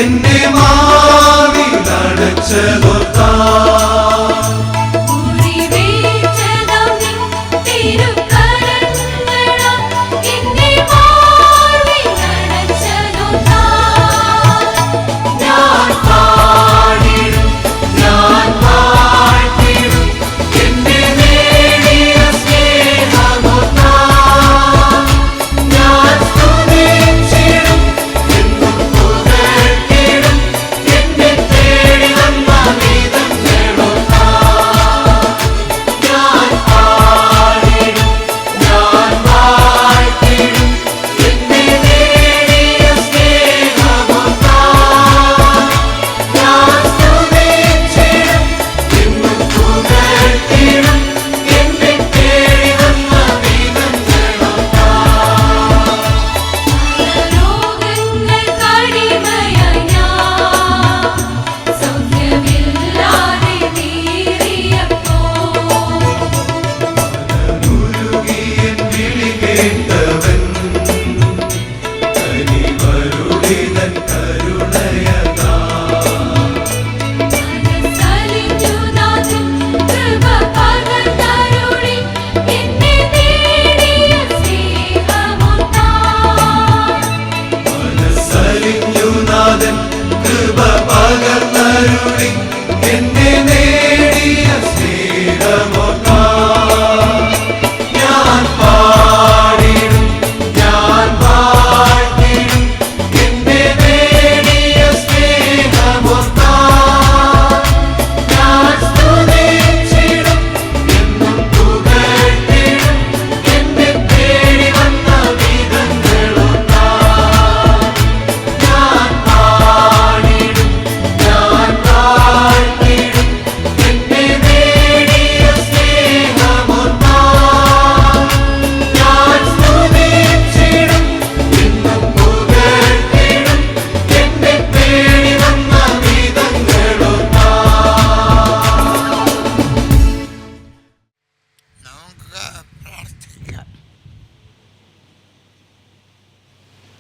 എന്നെ മാവിലടച്ചതൊത്താ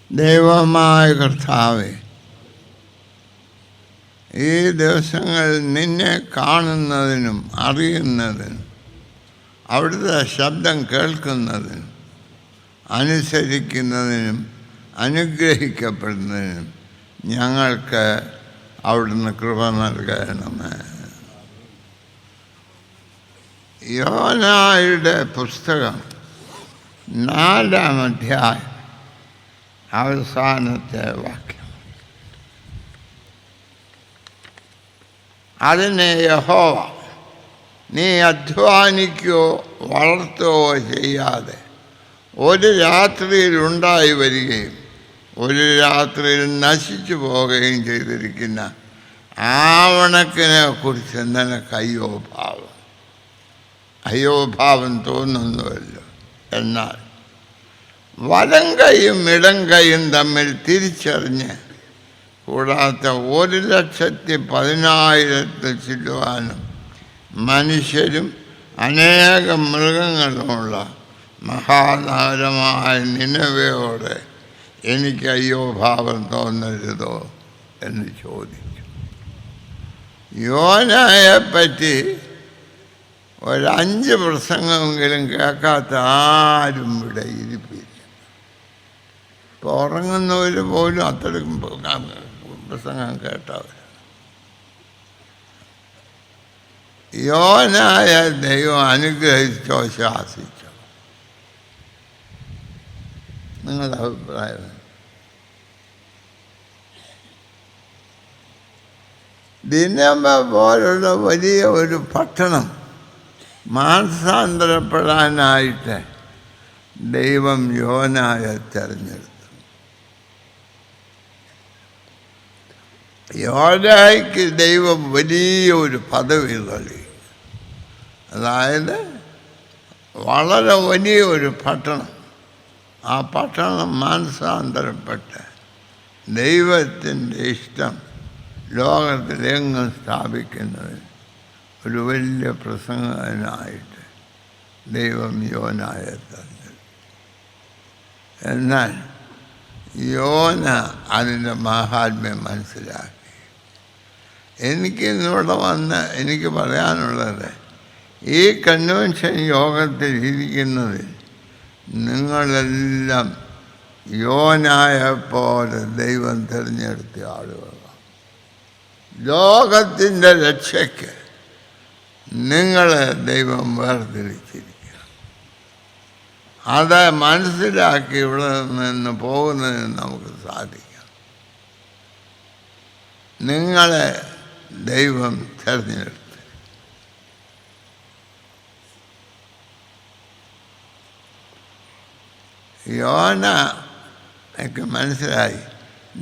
ദൈവമായ കർത്താവേ, ഈ ദിവസങ്ങളിൽ നിന്നെ കാണുന്നതിനും അറിയുന്നതിനും അവിടുത്തെ ശബ്ദം കേൾക്കുന്നതിനും അനുസരിക്കുന്നതിനും അനുഗ്രഹിക്കപ്പെടുന്നതിനും ഞങ്ങൾക്ക് അവിടുന്ന് കൃപ നൽകണമേ. യോനായുടെ പുസ്തകം 4-ാം അധ്യായം അവസാനത്തെ വാക്യം. അതിനെ യഹോവ, നീ അധ്വാനിക്കുകയോ വളർത്തുകയോ ചെയ്യാതെ ഒരു രാത്രിയിൽ ഉണ്ടായി വരികയും ഒരു രാത്രിയിൽ നശിച്ചു പോവുകയും ചെയ്തിരിക്കുന്ന ആവണക്കിനെ കുറിച്ച് നിനക്ക് അയ്യോഭാവം തോന്നുന്നുവല്ലോ. എന്നാൽ വലം കൈയും ഇടം കൈയും തമ്മിൽ തിരിച്ചറിഞ്ഞ് കൂടാത്ത 1,10,000 ചുറ്റുവാനും മനുഷ്യരും അനേകം മൃഗങ്ങളുമുള്ള മഹാനഗരമായ നിനവയോടെ എനിക്ക് അയ്യോഭാവം തോന്നരുതോ എന്ന് ചോദിച്ചു. യോനയെപ്പറ്റി 5 പ്രസംഗമെങ്കിലും കേൾക്കാത്ത ആരും ഇവിടെ ഇരിപ്പില്ല. ഇപ്പോൾ ഉറങ്ങുന്നവർ പോലും അത്രയും പ്രസംഗം കേട്ടവർ. യോനായ ദൈവം അനുഗ്രഹിച്ചോ ശാസിച്ചോ? നിങ്ങളുടെ അഭിപ്രായം? ദിനമ പോലുള്ള വലിയ ഒരു പട്ടണം മാനസാന്തരപ്പെടാനായിട്ട് ദൈവം യോനായെ തിരഞ്ഞെടുത്തു. യോനായ്ക്ക് ദൈവം വലിയൊരു പദവി നൽകി. അതായത് വളരെ വലിയൊരു പട്ടണം. ആ പട്ടണം മാനസാന്തരപ്പെട്ട് ദൈവത്തിൻ്റെ ഇഷ്ടം ലോകത്തിലെങ്ങും സ്ഥാപിക്കുന്നതിന് ഒരു വലിയ പ്രസംഗനായിട്ട് ദൈവം യോനായെ തന്നു. എന്നാൽ യോന അതിൻ്റെ മഹാത്മ്യം മനസ്സിലാക്കി. എനിക്കിന്നിവിടെ വന്ന് എനിക്ക് പറയാനുള്ളത്, ഈ കൺവെൻഷൻ യോഗത്തിൽ ഇരിക്കുന്നതിൽ നിങ്ങളെല്ലാം യോനായെപ്പോലെ ദൈവം തിരഞ്ഞെടുത്ത ആളുകളാണ്. ലോകത്തിൻ്റെ രക്ഷയ്ക്ക് നിങ്ങളെ ദൈവം വേർതിരിച്ചിരിക്കുക. അത് മനസ്സിലാക്കി ഇവിടെ നിന്ന് പോകുന്നതിന് നമുക്ക് സാധിക്കണം. നിങ്ങളെ ദൈവം തിരഞ്ഞെടുത്തു. യോന എനിക്ക് മനസ്സിലായി,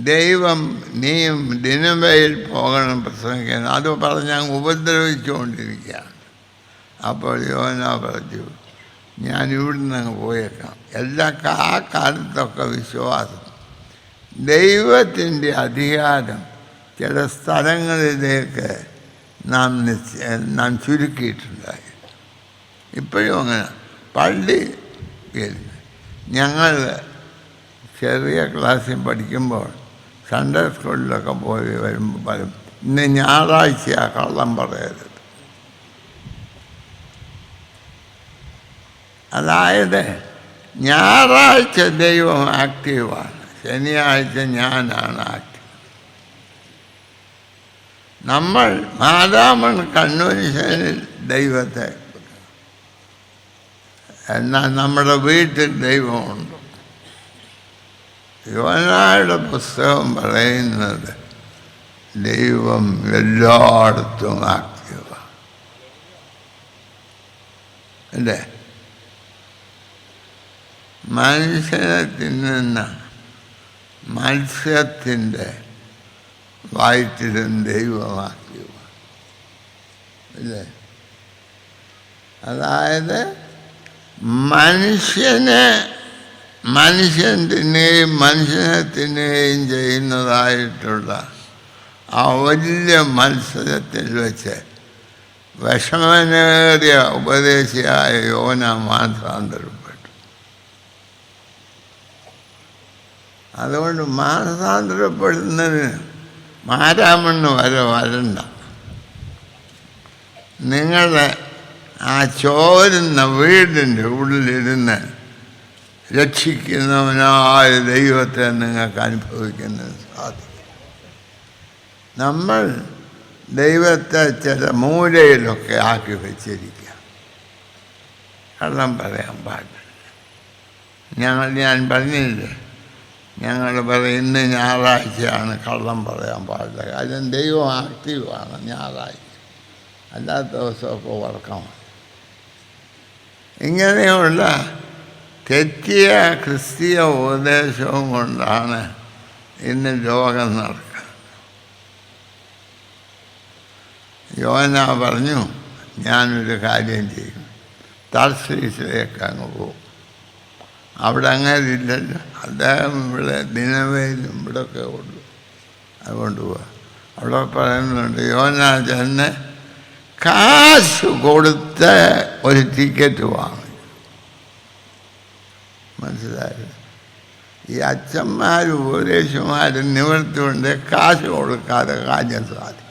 ദൈവം നീയും ദിനവയിൽ പോകണം പ്രസംഗിക്കാൻ, അത് പറഞ്ഞ് ഞാൻ ഉപദ്രവിച്ചുകൊണ്ടിരിക്കുകയാണ്. അപ്പോൾ യോന പറഞ്ഞു, ഞാൻ ഇവിടുന്ന് അങ്ങ് പോയേക്കാം. ആ കാലത്തൊക്കെ വിശ്വാസം, ദൈവത്തിൻ്റെ അധികാരം ചില സ്ഥലങ്ങളിലേക്ക് നാം ചുരുക്കിയിട്ടുണ്ടായി. ഇപ്പോഴും അങ്ങനെ. പള്ളി ഞങ്ങൾ ചെറിയ ക്ലാസ്സിൽ പഠിക്കുമ്പോൾ സൺഡേ സ്കൂളിലൊക്കെ പോയി വരുമ്പോൾ പറയും, ഇന്ന് ഞായറാഴ്ചയാണ്, കള്ളം പറയരുത്. അതായത് ഞായറാഴ്ച ദൈവം ആക്റ്റീവാണ്, ശനിയാഴ്ച ഞാനാണ് ആക്റ്റീവ്. നമ്മൾ മാതാമൺ കൺവെൻഷനിൽ ദൈവത്തെ, എന്നാൽ നമ്മുടെ വീട്ടിൽ ദൈവമുണ്ട്. യോനായുടെ പുസ്തകം പറയുന്നത് ദൈവം എല്ലായിടത്തും ആക്റ്റീവാണ് അല്ലേ? മനുഷ്യനെ തിന്നുന്ന മത്സ്യത്തിൻ്റെ വയറ്റിലും ദൈവമാക്റ്റീവാണ് അല്ലേ? അതായത് മനുഷ്യൻ തിന്നുകയും മനുഷ്യനെ തിന്നുകയും ചെയ്യുന്നതായിട്ടുള്ള ആ വലിയ മത്സരത്തിൽ വെച്ച് വിഷമനേറിയ ഉപദേശിയായ യോന മാനസാന്തരപ്പെട്ടു. അതുകൊണ്ട് മാനസാന്തരപ്പെടുന്നതിന് മാരാമണ്ണ് വരെ വരണ്ട. നിങ്ങളുടെ ആ ചോരുന്ന വീടിൻ്റെ ഉള്ളിലിരുന്ന് രക്ഷിക്കുന്നവനായ ദൈവത്തെ നിങ്ങൾക്ക് അനുഭവിക്കുന്നത് സാധിക്കും. നമ്മൾ ദൈവത്തെ ചില മൂലയിലൊക്കെ ആക്കി വെച്ചിരിക്കുക. കള്ളം പറയാൻ പാടില്ല. ഞാൻ പറഞ്ഞില്ലേ, ഞങ്ങൾ പറയും ഇന്ന് ഞായറാഴ്ചയാണ്, കള്ളം പറയാൻ പാടില്ല. കാര്യം ദൈവം ആക്റ്റീവാണ് ഞായറാഴ്ച, അല്ലാത്ത ദിവസമൊക്കെ ഉറക്കമാണ്. ഇങ്ങനെയുള്ള തെറ്റിയ ക്രിസ്തീയ ഉപദേശവും കൊണ്ടാണ് ഇന്ന് ലോകം നടക്കുന്നത്. യോന പറഞ്ഞു, ഞാനൊരു കാര്യം ചെയ്യും, തർശീസിലേക്ക് അങ്ങ് പോകും. അവിടെ അങ്ങനെ ഇല്ലല്ലോ, അദ്ദേഹം ഇവിടെ ദിനവേലും ഇവിടെയൊക്കെ ഉള്ളു. അതുകൊണ്ട് പോവാ. അവിടെ പറയുന്നുണ്ട്, യോന ചെന്ന് കാശ് കൊടുത്ത് ഒരു ടിക്കറ്റ് വാങ്ങി. മനസ്സിലായില്ല? ഈ അച്ഛന്മാർ ഉപദേശന്മാർ നിവർത്തി കൊണ്ട് കാശ് കൊടുക്കാതെ കാര്യം സാധിക്കും.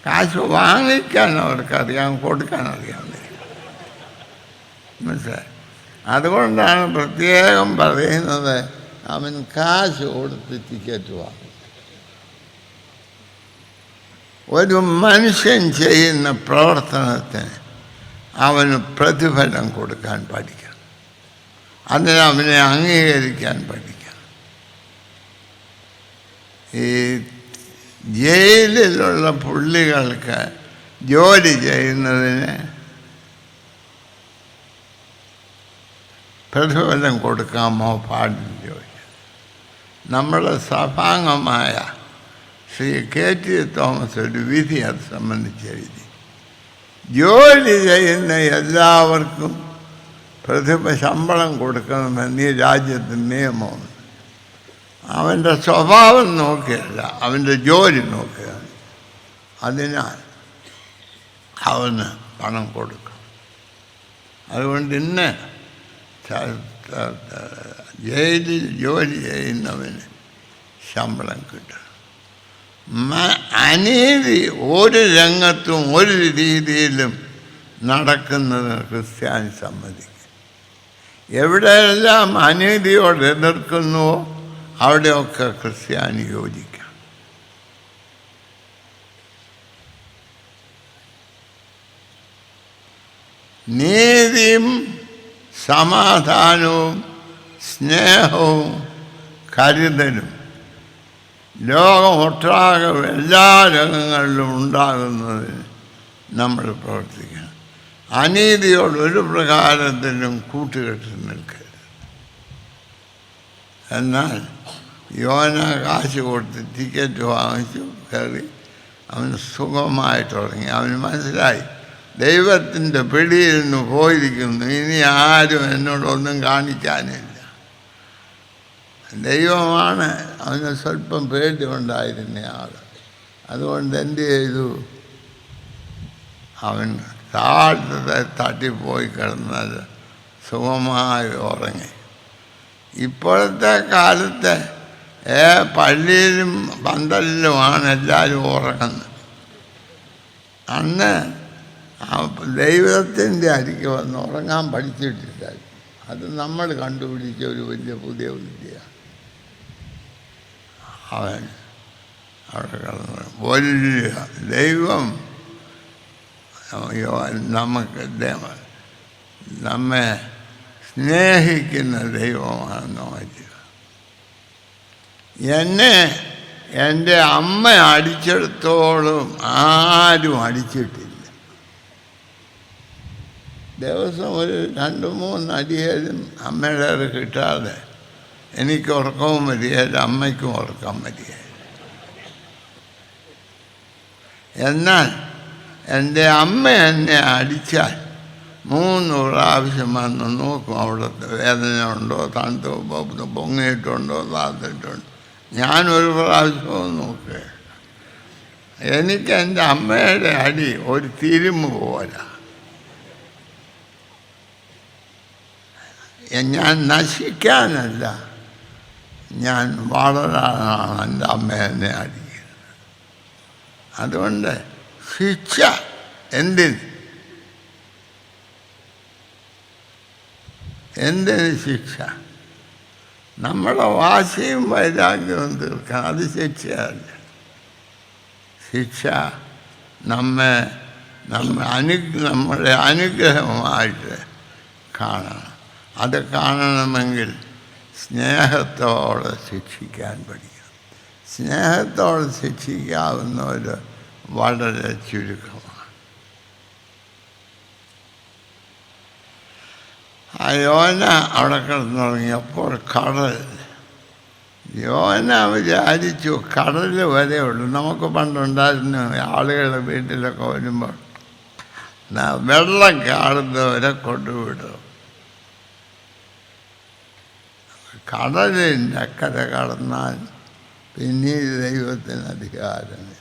കാശ് വാങ്ങിക്കാൻ അവർക്കറിയാം, കൊടുക്കാനറിയാം. മനസ്സിലായി? അതുകൊണ്ടാണ് പ്രത്യേകം പറയുന്നത്, അവൻ കാശ് കൊടുത്ത് ടിക്കറ്റ് വാങ്ങും. ഒരു മനുഷ്യൻ ചെയ്യുന്ന പ്രവർത്തനത്തിന് അവന് പ്രതിഫലം കൊടുക്കാൻ പഠിക്കണം. അതിന് അവനെ അംഗീകരിക്കാൻ പഠിക്കണം. ഈ ജയിലിലുള്ള പുള്ളികൾക്ക് ജോലി ചെയ്യുന്നതിന് പ്രതിഫലം കൊടുക്കാമോ പാടില്ലയോ? നമ്മുടെ സഭാംഗമായ ശ്രീ KT തോമസ് ഒരു വിധി അത് സംബന്ധിച്ച് എഴുതി. ജോലി ചെയ്യുന്ന എല്ലാവർക്കും ശമ്പളം കൊടുക്കണമെന്ന് ഈ രാജ്യത്തിന് നിയമമാണ്. അവൻ്റെ സ്വഭാവം നോക്കിയല്ല, അവൻ്റെ ജോലി നോക്കുകയാണ്. അതിനാൽ അവന് പണം കൊടുക്കും. അതുകൊണ്ട് ഇന്ന് ജയിലിൽ ജോലി ചെയ്യുന്നവന് ശമ്പളം കിട്ടണം. അനീതി ഒരു രംഗത്തും ഒരു രീതിയിലും നടക്കുന്നത് ക്രിസ്ത്യാനി സമ്മതിക്കും. എവിടെയെല്ലാം അനീതിയോട് എതിർക്കുന്നുവോ അവിടെയൊക്കെ ക്രിസ്ത്യാനി യോജിക്കാം. നീതിയും സമാധാനവും സ്നേഹവും കരുതലും ലോകമൊട്ടാകെ എല്ലാ രംഗങ്ങളിലും ഉണ്ടാകുന്നതിന് നമ്മൾ പ്രവർത്തിക്കണം. അനീതിയോട് ഒരു പ്രകാരത്തിലും കൂട്ടുകെട്ട് നിൽക്കരുത്. എന്നാൽ യോന കാശ് കൊടുത്ത് ടിക്കറ്റ് വാങ്ങിച്ചു കയറി അവന് സുഖമായിട്ടുറങ്ങി. അവന് മനസ്സിലായി ദൈവത്തിൻ്റെ പിടിയിൽ നിന്ന് പോയിരിക്കുന്നു, ഇനി ആരും എന്നോടൊന്നും കാണിക്കാനില്ല. ദൈവമാണ്. അവന് സ്വല്പം പേടി ഉണ്ടായിരുന്ന ആൾ. അതുകൊണ്ട് എന്ത് ചെയ്തു? അവൻ താഴത്തെ തട്ടിപ്പോയി കിടന്നാൽ സുഖമായി ഉറങ്ങി. ഇപ്പോഴത്തെ കാലത്ത് പള്ളിയിലും പന്തലിലുമാണ് എല്ലാവരും ഉറങ്ങുന്നത്. അന്ന് ദൈവത്തിൻ്റെ അരികെ വന്ന് ഉറങ്ങാൻ പഠിച്ചിട്ടില്ല. അത് നമ്മൾ കണ്ടുപിടിച്ച ഒരു വലിയ പുതിയ വിദ്യയാണ്. അവൻ അവിടെ കിടന്നു. വലിയ ദൈവം നമുക്ക് നമ്മെ സ്നേഹിക്കുന്ന ദൈവമാണെന്ന് മാറ്റുക. എന്നെ എൻ്റെ അമ്മ അടിച്ചെടുത്തോളം ആരും അടിച്ചിട്ടില്ല. ദിവസം ഒരു 2-3 അടിയേലും അമ്മയുടെ കിട്ടാതെ എനിക്ക് ഉറക്കവും വരികയില്ല, അമ്മയ്ക്കും ഉറക്കം വരികയില്ല. എന്നാൽ എൻ്റെ അമ്മ എന്നെ അടിച്ചാൽ 3 പ്രാവശ്യം വന്ന് നോക്കും അവിടുത്തെ വേദന ഉണ്ടോ, തണുത്ത് പൊങ്ങിയിട്ടുണ്ടോ, താത്തിട്ടുണ്ടോ. ഞാനൊരു പ്രാവശ്യവും നോക്കുക. എനിക്ക് എൻ്റെ അമ്മയുടെ അടി ഒരു തിരുമ്പ് പോരാ. ഞാൻ നശിക്കാനല്ല, ഞാൻ വളരാനാണ് എൻ്റെ അമ്മ എന്നെ അടിക്കുന്നത്. അതുകൊണ്ട് ശിക്ഷ എന്തിന് ശിക്ഷ? നമ്മുടെ വാശിയും വൈരാഗ്യവും തീർക്കാൻ. അത് ശിക്ഷയല്ല. ശിക്ഷ നമ്മളെ അനുഗ്രഹമായിട്ട് കാണണം. അത് കാണണമെങ്കിൽ സ്നേഹത്തോടെ ശിക്ഷിക്കാൻ പഠിക്കണം. സ്നേഹത്തോടെ ശിക്ഷിക്കാവുന്നവർ വളരെ ചുരുക്കമാണ്. ആ യോന അവിടെ കിടന്നുറങ്ങിയപ്പോൾ യോന വിചാരിച്ചു കടൽ വരെയുള്ളൂ. നമുക്ക് പണ്ടുണ്ടായിരുന്നു ആളുകളുടെ വീട്ടിലൊക്കെ വരുമ്പോൾ വെള്ളം കാണുന്നവരെ കൊണ്ടുവിടും. കടലിൻ്റെ അക്കര കടന്നാൽ പിന്നീട് ദൈവത്തിന് അധികാരമില്ല.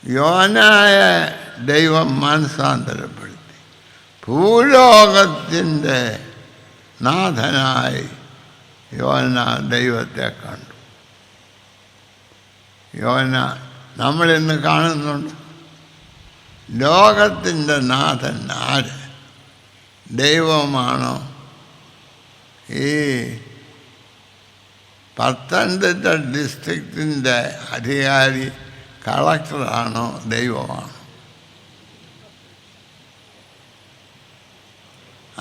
യോനായ ദൈവം മാനസാന്തരപ്പെടുത്തി. ഭൂലോകത്തിൻ്റെ നാഥനായി യോന ദൈവത്തെ കണ്ടു. യോന നമ്മളിന്ന് കാണുന്നുണ്ട്. ലോകത്തിൻ്റെ നാഥൻ ആര്? ദൈവമാണോ? ഈ പത്തനംതിട്ട ഡിസ്ട്രിക്റ്റിൻ്റെ അധികാരി കളക്ടറാണോ? ദൈവമാണോ?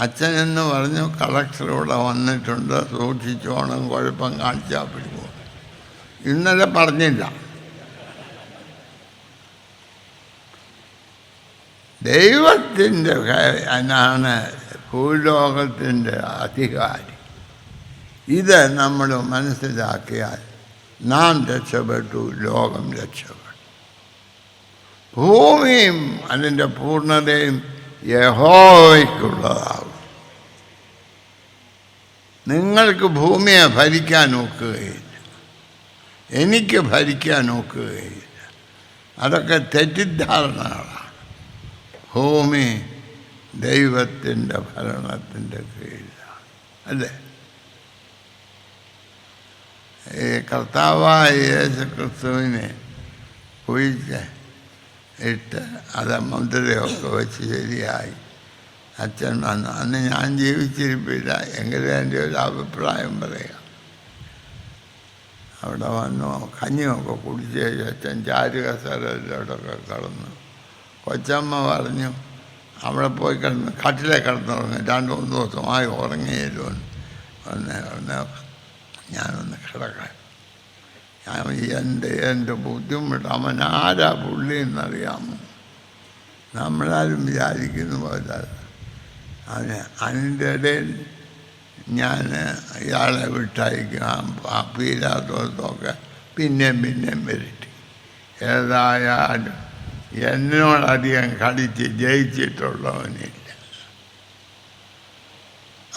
അച്ഛനെന്ന് പറഞ്ഞു കളക്ടർ ഇവിടെ വന്നിട്ടുണ്ട്, സൂക്ഷിച്ചോണം, കുഴപ്പം കാണിച്ചാൽ പിടിക്കും. ഇന്നലെ പറഞ്ഞില്ല. ദൈവത്തിൻ്റെ ആണ് ഭൂലോകത്തിൻ്റെ അധികാരി. ഇത് നമ്മൾ മനസ്സിലാക്കിയാൽ നാം രക്ഷപ്പെട്ടു, ലോകം രക്ഷപ്പെട്ടു. ഭൂമിയും അതിൻ്റെ പൂർണ്ണതയും യഹോവയ്ക്കുള്ളതാകും. നിങ്ങൾക്ക് ഭൂമിയെ ഭരിക്കാൻ ഒക്കുകയില്ല, എനിക്ക് ഭരിക്കാൻ ഒക്കുകയില്ല. അതൊക്കെ തെറ്റിദ്ധാരണകളാണ്. ഭൂമി ദൈവത്തിൻ്റെ ഭരണത്തിൻ്റെ കീഴിലാണ്. അല്ലേ? ഈ കർത്താവായ യേശു ക്രിസ്തുവിനെ കുഴിച്ച് ഇട്ട് അത് മുദ്രയൊക്കെ വെച്ച് ശരിയായി അച്ഛൻ വന്നു. അന്ന് ഞാൻ ജീവിച്ചിരിപ്പില്ല, എങ്കിലും എൻ്റെ ഒരു അഭിപ്രായം പറയാം. അവിടെ വന്നു കഞ്ഞിയൊക്കെ കുടിച്ച് അച്ഛൻ ചാരുകസരയിലോട്ടൊക്കെ കിടന്നു. കൊച്ചമ്മ പറഞ്ഞു അവിടെ പോയി കിടന്ന് കട്ടിലെ കിടന്നുറങ്ങി. 2-3 ദിവസമായി ഉറങ്ങിയല്ലോ. ഞാനൊന്ന് കിടക്കാൻ. എൻ്റെ ബുദ്ധിമുട്ട് അവൻ ആരാ പുള്ളി എന്നറിയാമോ? നമ്മളാരും വിചാരിക്കുന്ന പോലെ അതിൻ്റെ ഇടയിൽ ഞാൻ ഇയാളെ വിട്ടയക്കും. പീലാത്തോസൊക്കെ പിന്നെയും വരട്ടി. ഏതായാലും എന്നോടധികം കളിച്ച് ജയിച്ചിട്ടുള്ളവനില്ല.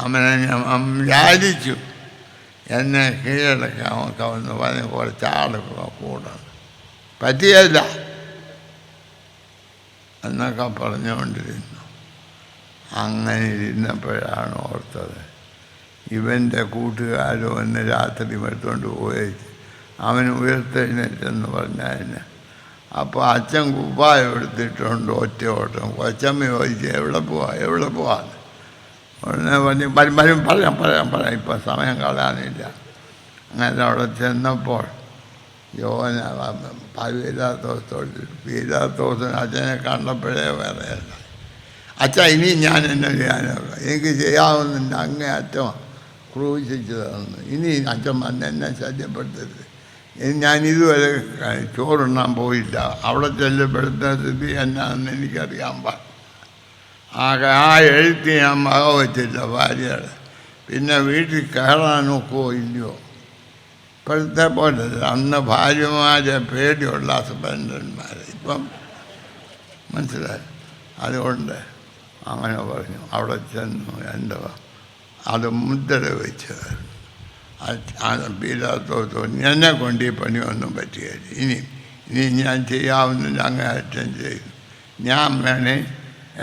അവനെ ഞാൻ വിചാരിച്ചു എന്നെ കീഴടക്കാമൊക്കെ ഒന്ന് പറഞ്ഞ് കുറച്ചാളുകളോ കൂടെ പറ്റിയല്ല എന്നൊക്കെ പറഞ്ഞുകൊണ്ടിരുന്നു. അങ്ങനെ ഇരുന്നപ്പോഴാണ് ഓർത്തത് ഇവൻ്റെ കൂട്ടുകാരോ എന്നെ രാത്രി എടുത്തുകൊണ്ട് പോയി അവൻ ഉയർത്തെഴുന്നേറ്റെന്ന് പറഞ്ഞതിന്. അപ്പോൾ അച്ഛൻ കുപ്പായം എടുത്തിട്ടുണ്ട് ഒറ്റ ഓട്ടം. കൊച്ചമ്മ ചോദിച്ചു എവിടെ പോവാന്ന് ഉടനെ പറയാം ഇപ്പം സമയം കളയാനില്ല. അങ്ങനെ അവിടെ ചെന്നപ്പോൾ പീലാത്തോസിന് അച്ഛനെ കണ്ടപ്പോഴേ വേറെയല്ല. അച്ഛാ ഇനി ഞാൻ എനിക്ക് ചെയ്യാവുന്നതിൻ്റെ അങ്ങേ അച്ഛൻ ക്രൂശിച്ചു തന്നു. ഇനി അച്ഛൻ വന്ന് എന്നെ ശല്യപ്പെടുത്തരുത്. ഞാനിതുവരെ ചോറുണ്ണാൻ പോയില്ല. അവിടെ ചെല്ലപ്പെടുത്തുന്ന സ്ഥിതി എന്നാന്ന് എനിക്കറിയാൻ പാടില്ല. ആകെ ആ എഴുത്തി ഞാൻ വക വച്ചില്ല ഭാര്യയുടെ. പിന്നെ വീട്ടിൽ കയറാനൊക്കോ ഇല്ലയോ? ഇപ്പോഴത്തെ പോലെ അന്ന് ഭാര്യമാരെ പേടിയുള്ള ഹസ്ബൻഡന്മാർ. ഇപ്പം മനസ്സിലായി. അതുകൊണ്ട് അങ്ങനെ പറഞ്ഞു. അവിടെ ചെന്നു എൻ്റെ അത് മുദ്ര വെച്ചതായിരുന്നു. പീലാത്തോസ് എന്നെ കൊണ്ട് ഈ പണിയൊന്നും പറ്റുകയില്ല. ഇനി ഞാൻ ചെയ്യാവുന്നതിന് അങ്ങേയറ്റം ചെയ്തു. ഞാൻ വേണേ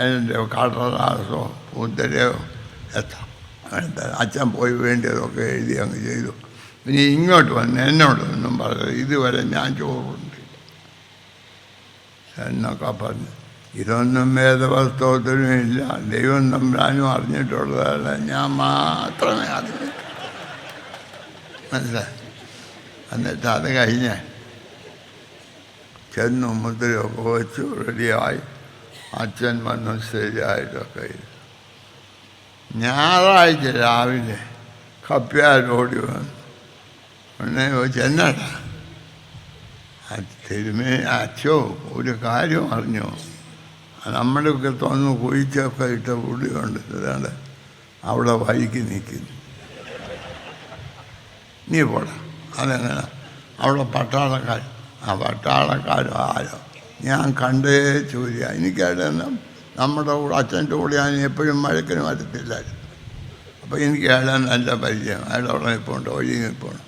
എൻ്റെ കടലാസോ മുദ്രയോ എത്താം. അച്ഛൻ പോയി വേണ്ടിയതൊക്കെ എഴുതി അങ്ങ് ചെയ്തു. ഇനി ഇങ്ങോട്ട് വന്ന് എന്നോടൊന്നും പറഞ്ഞത് ഇതുവരെ ഞാൻ ചോറുണ്ടില്ല എന്നൊക്കെ പറഞ്ഞു. ഇതൊന്നും വേദപുസ്തകത്തിനും ഇല്ല, ദൈവം തമ്പുരാനും അറിഞ്ഞിട്ടുള്ളതല്ല, ഞാൻ മാത്രമേ അറിഞ്ഞിട്ടുള്ളൂ. മനസ്സിലായി? എന്നിട്ട് അത് കഴിഞ്ഞ് ചെന്നു മുദ്രയൊക്കെ വെച്ചു റെഡിയായി. അച്ഛൻ വന്നു ശരിയായിട്ടൊക്കെ. ഞായറാഴ്ച രാവിലെ കപ്പ്യാരോടി വന്നു. ഉടനെ ചോദിച്ചു എന്നാടാ? അച്ഛോ ഒരു കാര്യം അറിഞ്ഞോ? നമ്മുടെയൊക്കെ തോന്നുന്നു കുഴിച്ചൊക്കെ ഇട്ട പുള്ളി കൊണ്ട് ഇതാണ്ട് അവിടെ വഴിക്ക് നിൽക്കുന്നു. നീ പോടാ. അതെങ്ങനെ? അവിടെ പട്ടാളക്കാരോ ആരോ ഞാൻ കണ്ടേ ചോദിക്കുക. എനിക്കവിടെ നമ്മുടെ കൂടെ അച്ഛൻ്റെ കൂടെ ഞാൻ എപ്പോഴും മഴക്കിന് വരത്തില്ലായിരുന്നു. അപ്പോൾ എനിക്ക് അയാളെ നല്ല പരിചയം. അയാളുടെ അവിടെ നിൽപ്പുണ്ട്, വഴി നിൽപ്പുണ്ട്.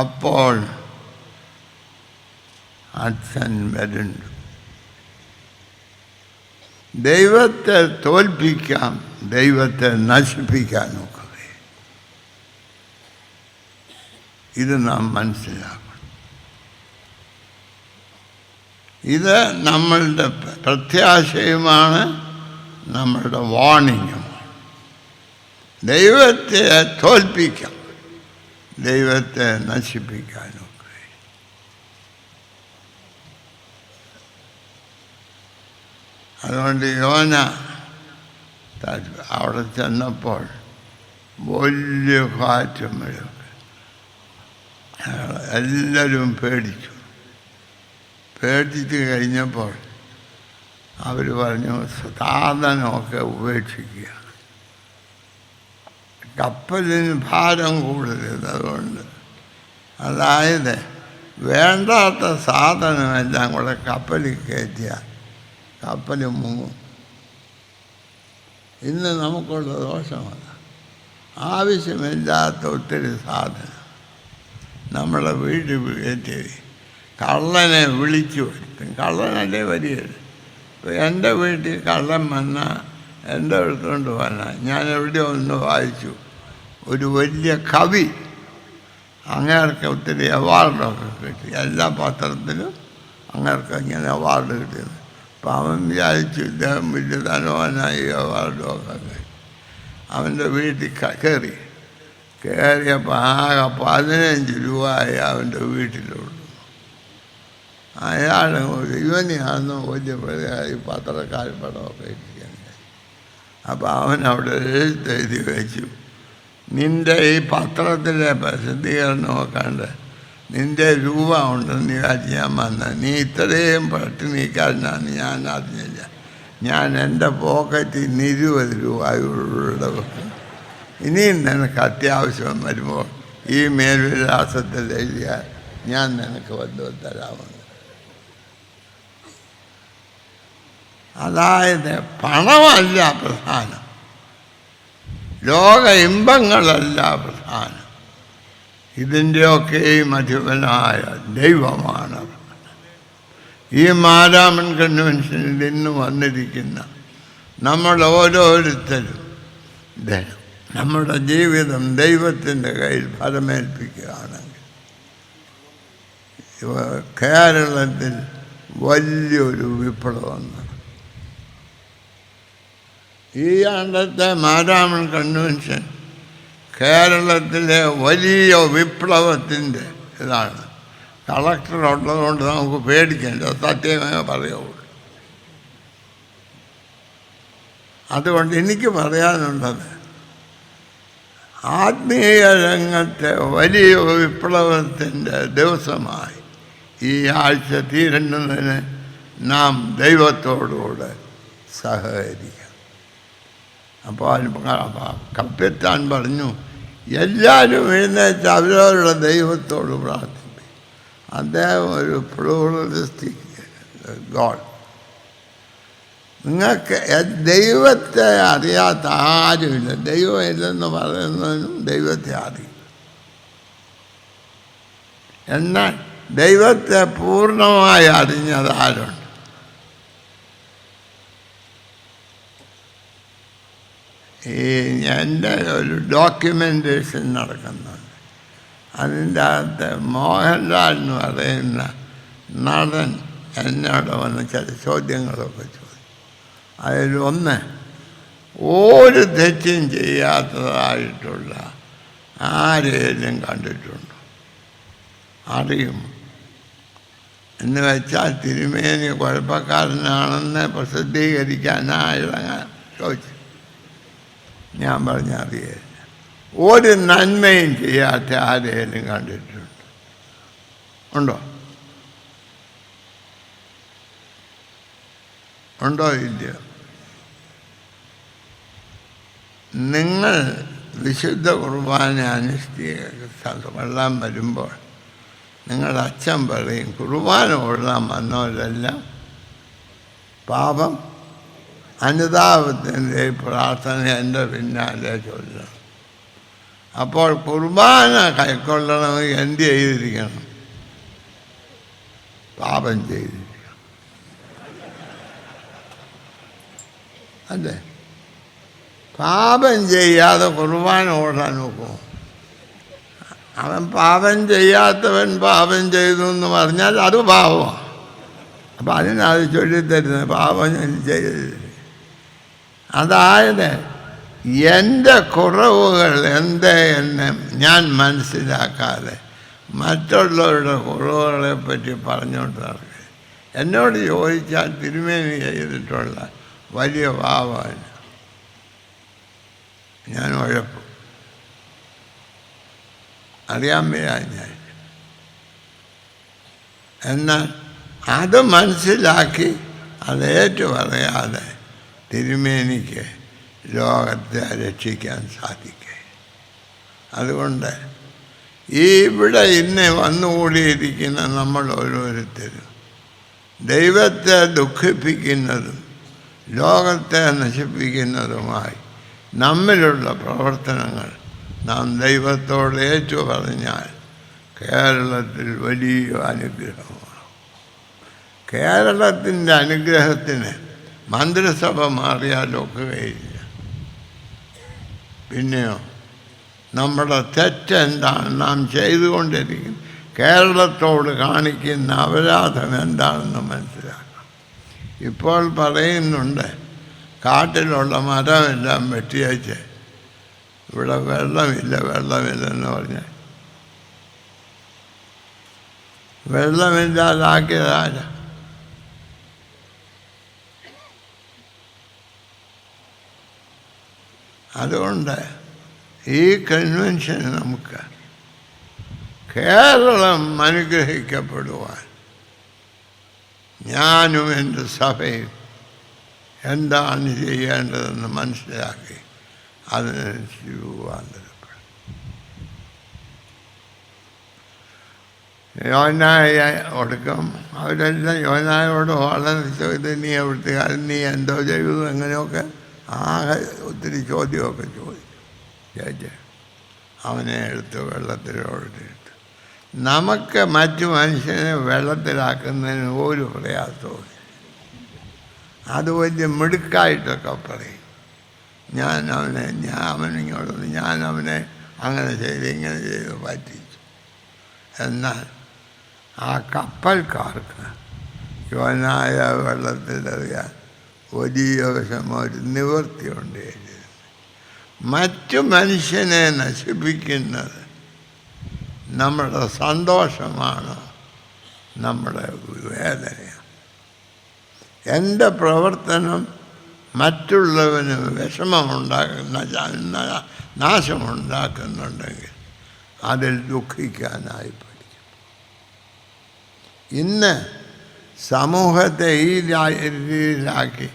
അപ്പോൾ അച്ഛൻ വരുന്നു. ദൈവത്തെ തോൽപ്പിക്കാം, ദൈവത്തെ നശിപ്പിക്കാനൊക്കെ. ഇത് നാം മനസ്സിലാക്കണം. ഇത് നമ്മളുടെ പ്രത്യാശയുമാണ്, നമ്മളുടെ വാണിംഗുമാണ്. ദൈവത്തെ തോൽപ്പിക്കാം, ദൈവത്തെ നശിപ്പിക്കാനൊക്കെ. അതുകൊണ്ട് യോന അവിടെ ചെന്നപ്പോൾ വലിയ കാറ്റും മഴയൊക്കെ. എല്ലാവരും പേടിച്ച് കഴിഞ്ഞപ്പോൾ അവർ പറഞ്ഞു സാധനമൊക്കെ ഉപേക്ഷിക്കുക. കപ്പലിന് ഭാരം കൂടുതൽ. അതുകൊണ്ട് അതായത് വേണ്ടാത്ത സാധനമെല്ലാം കൂടെ കപ്പലിൽ കയറ്റിയാൽ കപ്പൽ മുങ്ങും. ഇന്ന് നമുക്കുള്ള ദോഷമല്ല. ആവശ്യമില്ലാത്ത ഒത്തിരി സാധനം നമ്മളെ വീട്ടിൽ കയറ്റി കള്ളനെ വിളിച്ചു വരുത്തും. കള്ളനല്ലേ വരികയില്ല. എൻ്റെ വീട്ടിൽ കള്ളൻ വന്നാൽ എൻ്റെ എടുത്തുകൊണ്ട് വന്നാൽ ഞാൻ എവിടെയോ ഒന്ന് വായിച്ചു, ഒരു വലിയ കവി അങ്ങേർക്ക് ഒത്തിരി അവാർഡൊക്കെ കിട്ടി, എല്ലാ പത്രത്തിലും അങ്ങേർക്ക് ഇങ്ങനെ അവാർഡ് കിട്ടിയത്. അപ്പം അവൻ വിചാരിച്ചു ഇദ്ദേഹം വലിയ ധനവാനായി അവാർഡുമൊക്കെ കിട്ടി. അവൻ്റെ വീട്ടിൽ കയറിയപ്പോൾ ആകെ 15 രൂപയായി അവൻ്റെ വീട്ടിലുള്ളൂ. അയാൾ ഇവനെയാണെന്നോ വലിയ ഈ പത്രക്കാർ പടമൊക്കെ ഇരിക്കുന്നത്. അപ്പോൾ അവനവിടെ എഴുതി വെച്ചു, നിൻ്റെ ഈ പത്രത്തിലെ പ്രസിദ്ധീകരണമൊക്കെ കണ്ട് നിൻ്റെ രൂപ ഉണ്ടെന്ന് വിചാരിച്ച് ഞാൻ വന്നത്, നീ ഇത്രയും പട്ടിണിക്കാരനാന്ന് ഞാൻ അറിഞ്ഞില്ല. ഞാൻ എൻ്റെ പോക്കറ്റിൽ 20 രൂപയുടെ വെക്കും. ഇനിയും നിനക്ക് അത്യാവശ്യം വരുമ്പോൾ ഈ മേൽവിലാസത്തിൽ എഴുതിയാൽ ഞാൻ നിനക്ക് വല്ലതും തരാമെന്ന്. അതായത് പണമല്ല പ്രധാനം, ലോക ഇമ്പങ്ങളല്ല പ്രധാനം, ഇതിൻ്റെയൊക്കെയും അധിപനായ ദൈവമാണ്. ഈ മാരാമൻ കൺവെൻഷനിൽ ഇന്ന് വന്നിരിക്കുന്ന നമ്മൾ ഓരോരുത്തരും നമ്മുടെ ജീവിതം ദൈവത്തിൻ്റെ കയ്യിൽ ഫലമേൽപ്പിക്കുകയാണെങ്കിൽ കേരളത്തിൽ വലിയൊരു വിപ്ലവം നടക്കും. ഈ ആണ്ടത്തെ മാരാമൻ കൺവെൻഷൻ കേരളത്തിലെ വലിയ വിപ്ലവത്തിൻ്റെ ഇതാണ്. കളക്ടർ ഉള്ളതുകൊണ്ട് നമുക്ക് പേടിക്കേണ്ട, സത്യമേ പറയുള്ളൂ. അതുകൊണ്ട് എനിക്ക് പറയാനുള്ളത്, ആത്മീയ രംഗത്തെ വലിയ വിപ്ലവത്തിൻ്റെ ദിവസമായി ഈ ആഴ്ച തീരുന്നതിന് നാം ദൈവത്തോടുകൂടെ സഹകരിക്കണം. അപ്പോൾ കപ്പിത്താൻ പറഞ്ഞു, എല്ലാവരും എഴുന്നേറ്റ് അവരവരുടെ ദൈവത്തോട് പ്രാർത്ഥിക്കും. അദ്ദേഹം ഒരു പ്ലൂറലിസ്റ്റിക് ഗോഡ്. നിങ്ങൾക്ക് ദൈവത്തെ അറിയാത്ത ആരുമില്ല. ദൈവം ഇല്ലെന്ന് പറയുന്നതിനും ദൈവത്തെ അറിയും. എന്നാൽ ദൈവത്തെ പൂർണ്ണമായി അറിഞ്ഞത് ആരുണ്ട്? ഈ എൻ്റെ ഒരു ഡോക്യുമെൻറ്റേഷൻ നടക്കുന്നുണ്ട്. അതിൻ്റെ അകത്ത് മോഹൻലാൽ എന്ന് പറയുന്ന നടൻ എന്നോട് വന്ന് ചില ചോദ്യങ്ങളൊക്കെ ചോദിച്ചു. അതിലൊന്ന്, ഒരു തെറ്റും ചെയ്യാത്തതായിട്ടുള്ള ആരെയും കണ്ടിട്ടുണ്ടോ, അറിയും എന്ന് വെച്ചാൽ തിരുമേനി കുഴപ്പക്കാരനാണെന്ന് പ്രസിദ്ധീകരിക്കാനായിടങ്ങാൻ ചോദിച്ചു. ഞാൻ പറഞ്ഞറിയില്ല. ഒരു നന്മയും ചെയ്യാത്ത ആരെയും കണ്ടിട്ടുണ്ട് ഉണ്ടോ? ഉണ്ടോ ഇല്ലയോ? നിങ്ങൾ വിശുദ്ധ കുർബാന വെള്ളം വരുമ്പോൾ നിങ്ങളുടെ അച്ഛൻ പറയും, കുർബാന കൊള്ളാൻ വന്നവരെല്ലാം പാപം അനുതാപത്തിൻ്റെ പ്രാർത്ഥന എൻ്റെ പിന്നാലെ ചൊല്ലണം. അപ്പോൾ കുർബാന കൈക്കൊള്ളണമെങ്കിൽ എന്ത് ചെയ്തിരിക്കണം? പാപം ചെയ്തിരിക്കണം. അല്ലേ? പാപം ചെയ്യാതെ കുർബാന ഓടാൻ നോക്കുമോ? അവൻ പാപം ചെയ്യാത്തവൻ പാപം ചെയ്തു എന്ന് പറഞ്ഞാൽ അത് പാപമാണ്. അപ്പം അതിനത് ചൊല്ലിത്തരുന്നത് പാപം ചെയ്തില്ല. അതായത് എൻ്റെ കുറവുകൾ എന്തേ എന്ന് ഞാൻ മനസ്സിലാക്കാതെ മറ്റുള്ളവരുടെ കുറവുകളെ പറ്റി പറഞ്ഞുകൊണ്ട് നടക്കുക. എന്നോട് ചോദിച്ചാൽ തിരുമേനി ചെയ്തിട്ടുള്ള വലിയ പാപമാണ് ഞാൻ ഉഴപ്പും. അറിയാൻ വയ്യ. എന്നാൽ അത് മനസ്സിലാക്കി അത് ഏറ്റു പറയാതെ തിരുമേനിക്ക് ലോകത്തെ രക്ഷിക്കാൻ സാധിക്കുക. അതുകൊണ്ട് ഇവിടെ ഇന്ന് വന്നുകൂടിയിരിക്കുന്ന നമ്മൾ ഓരോരുത്തരും ദൈവത്തെ ദുഃഖിപ്പിക്കുന്നതും ലോകത്തെ നശിപ്പിക്കുന്നതുമായി നമ്മിലുള്ള പ്രവർത്തനങ്ങൾ നാം ദൈവത്തോട് ഏറ്റു പറഞ്ഞാൽ കേരളത്തിൽ വലിയ അനുഗ്രഹമാണ്. കേരളത്തിൻ്റെ അനുഗ്രഹത്തിന് മന്ത്രിസഭ മാറിയാലൊക്കുകയില്ല. പിന്നെയോ നമ്മുടെ തെറ്റെന്താണ്, നാം ചെയ്തുകൊണ്ടിരിക്കും, കേരളത്തോട് കാണിക്കുന്ന അപരാധം എന്താണെന്ന് മനസ്സിലാക്കണം. ഇപ്പോൾ പറയുന്നുണ്ട് കാട്ടിലുള്ള മരമെല്ലാം വെട്ടിയച്ച് ഇവിടെ വെള്ളമില്ലെന്ന് പറഞ്ഞ് വെള്ളമില്ലാതാക്കിയതാരാ? അതുകൊണ്ട് ഈ കൺവെൻഷൻ നമുക്ക് കേരളം അനുഗ്രഹിക്കപ്പെടുവാൻ ഞാനും എൻ്റെ സഭയും എന്താണ് ചെയ്യേണ്ടതെന്ന് മനസ്സിലാക്കി അതിനനുസരിച്ച് രൂപാന്തരപ്പെടും. യോനായ ഒടുക്കം അവരെല്ലാം യോനായോട് വളരെ ചോദിച്ചു, നീ എവിടുത്തെ കാലം, നീ എന്തോ ചെയ്തു, എങ്ങനെയൊക്കെ ആകെ ഒത്തിരി ചോദ്യമൊക്കെ ചോദിച്ചു. അവനെ എടുത്ത് വെള്ളത്തിലോട്ടിട്ട് നമുക്ക് മറ്റു മനുഷ്യനെ വെള്ളത്തിലാക്കുന്നതിന് ഒരു പ്രയാസവും. അത് വലിയ മിടുക്കായിട്ടൊക്കെ പറയും, ഞാൻ അവനെ അങ്ങനെ ചെയ്ത് ഇങ്ങനെ ചെയ്ത് പറ്റിച്ചു. എന്നാൽ ആ കപ്പൽക്കാർക്ക് യോനായ വെള്ളത്തിലെറിയാൻ വലിയ വിഷമം, ഒരു നിവൃത്തിയുണ്ട്. മറ്റു മനുഷ്യനെ നശിപ്പിക്കുന്നത് നമ്മുടെ സന്തോഷമാണ്, നമ്മുടെ വേദനയാണ്. എൻ്റെ പ്രവർത്തനം മറ്റുള്ളവന് നാശമുണ്ടാക്കുന്നുണ്ടെങ്കിൽ അതിൽ ദുഃഖിക്കാനായി പഠിക്കും. ഇന്ന് സമൂഹത്തെ ഈ രീതിയിലാക്കി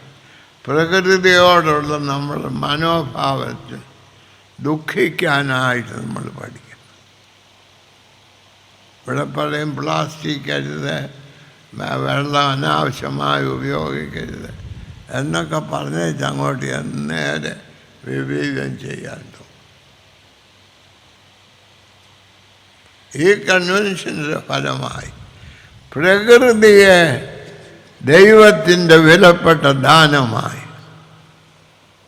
പ്രകൃതിയോടുള്ള നമ്മുടെ മനോഭാവത്തിൽ ദുഃഖിക്കാനായിട്ട് നമ്മൾ പഠിക്കണം. ഇവിടെ പറയും പ്ലാസ്റ്റിക് അരുത്, വെള്ളം അനാവശ്യമായി ഉപയോഗിക്കരുത് എന്നൊക്കെ പറഞ്ഞേച്ച് അങ്ങോട്ട് നേരെ വിവേചനം ചെയ്യാൻ തോന്നും. ഈ കൺവെൻഷൻ്റെ ഫലമായി പ്രകൃതിയെ ദൈവത്തിൻ്റെ വിലപ്പെട്ട ദാനമായി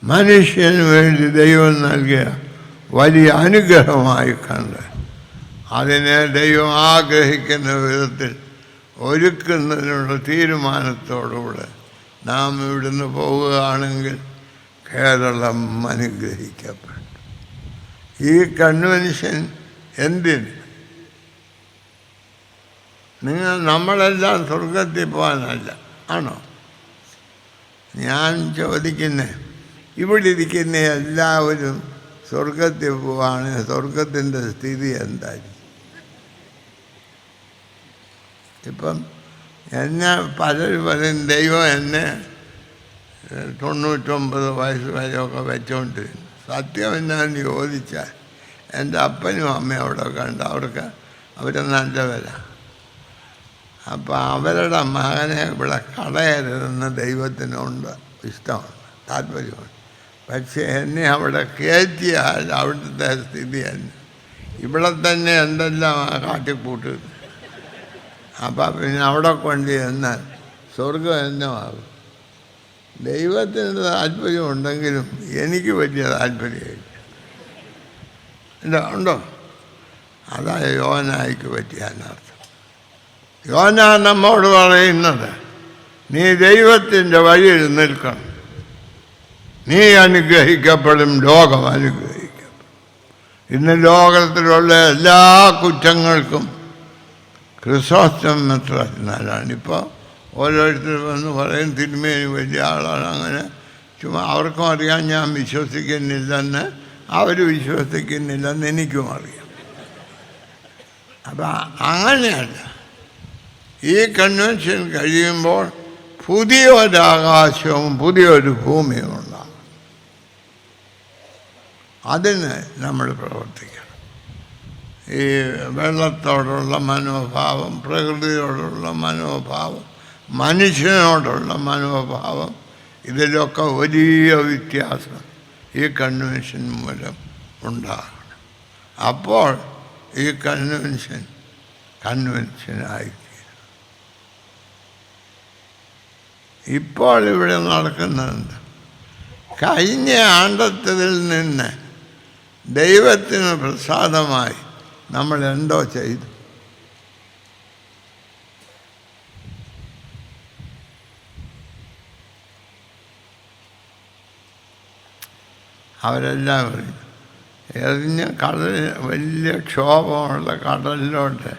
മനുഷ്യന് വേണ്ടി ദൈവം നൽകിയ വലിയ അനുഗ്രഹമായി കണ്ട് അതിനെ ദൈവം ആഗ്രഹിക്കുന്ന വിധത്തിൽ ഒരുക്കുന്നതിനുള്ള തീരുമാനത്തോടുകൂടെ നാം ഇവിടുന്ന് പോവുകയാണെങ്കിൽ കേരളം അനുഗ്രഹിക്കപ്പെട്ടു. ഈ കൺവെൻഷൻ എന്തിന്? നമ്മളെല്ലാം സ്വർഗത്തിൽ പോകാനല്ല, ആണോ? ഞാൻ ചോദിക്കുന്നത്, ഇവിടെ ഇരിക്കുന്ന എല്ലാവരും സ്വർഗത്തിൽ പോവുകയാണെങ്കിൽ സ്വർഗത്തിൻ്റെ സ്ഥിതി എന്തായിരിക്കും? ഇപ്പം എന്നെ പലരും പറയും ദൈവം എന്നെ 99 വയസ്സ് വരെയൊക്കെ വെച്ചുകൊണ്ടിരുന്നു. സത്യം എന്നാന്ന് ചോദിച്ചാൽ എൻ്റെ അപ്പനും അമ്മയും അവിടെ കണ്ട് അവർ നല്ലവരാണ്. അപ്പോൾ അവരുടെ മകനെ ഇവിടെ കളയരുതെന്ന് ദൈവത്തിനുണ്ട്, ഇഷ്ടമാണ്, താല്പര്യമുണ്ട്. പക്ഷേ എന്നെ അവിടെ കയറ്റിയാൽ അവിടുത്തെ സ്ഥിതി തന്നെ ഇവിടെ തന്നെ എന്തെല്ലാം കാട്ടിക്കൂട്ട്. അപ്പം പിന്നെ അവിടെ കൊണ്ട് ചെന്നാൽ സ്വർഗം എന്നമാകും. ദൈവത്തിന് താല്പര്യമുണ്ടെങ്കിലും എനിക്ക് വലിയ താല്പര്യമില്ല. ഉണ്ടോ? അതാണ് യോനായ്ക്ക് പറ്റിയ അനർത്ഥം. യോന നമ്മോട് പറയുന്നത്, നീ ദൈവത്തിൻ്റെ വഴിയിൽ നിൽക്കണം, നീ അനുഗ്രഹിക്കപ്പെടും, ലോകം അനുഗ്രഹിക്കപ്പെടും. ഇന്ന് ലോകത്തിലുള്ള എല്ലാ കുറ്റങ്ങൾക്കും ക്രിസോസ്റ്റം മെത്രാനാണ്. ഇപ്പോൾ ഓരോരുത്തർ വന്ന് പറയും തിരുമേനി വലിയ ആളാണ്, അങ്ങനെ ചുമ്മാ അവർക്കും അറിയാം ഞാൻ വിശ്വസിക്കുന്നില്ലെന്ന്, അവർ വിശ്വസിക്കുന്നില്ലെന്ന് എനിക്കും അറിയാം. അപ്പം അങ്ങനെയല്ല, ഈ കൺവെൻഷൻ കഴിയുമ്പോൾ പുതിയൊരാകാശവും പുതിയൊരു ഭൂമിയും ഉണ്ടാകും. അതിന് നമ്മൾ പ്രവർത്തിക്കണം. ഈ വെള്ളത്തോടുള്ള മനോഭാവം, പ്രകൃതിയോടുള്ള മനോഭാവം, മനുഷ്യനോടുള്ള മനോഭാവം, ഇതിലൊക്കെ വലിയ വ്യത്യാസം ഈ കൺവെൻഷൻ മൂലം ഉണ്ടാകണം. അപ്പോൾ ഈ കൺവെൻഷനായി. ഇപ്പോൾ ഇവിടെ നടക്കുന്നുണ്ട്. കഴിഞ്ഞ ആണ്ടത്തിൽ നിന്ന് ദൈവത്തിന് പ്രസാദമായി നമ്മൾ എന്തോ ചെയ്തു? അവരെല്ലാം എറിഞ്ഞ് വലിയ ക്ഷോഭമുള്ള കടലിലോട്ട്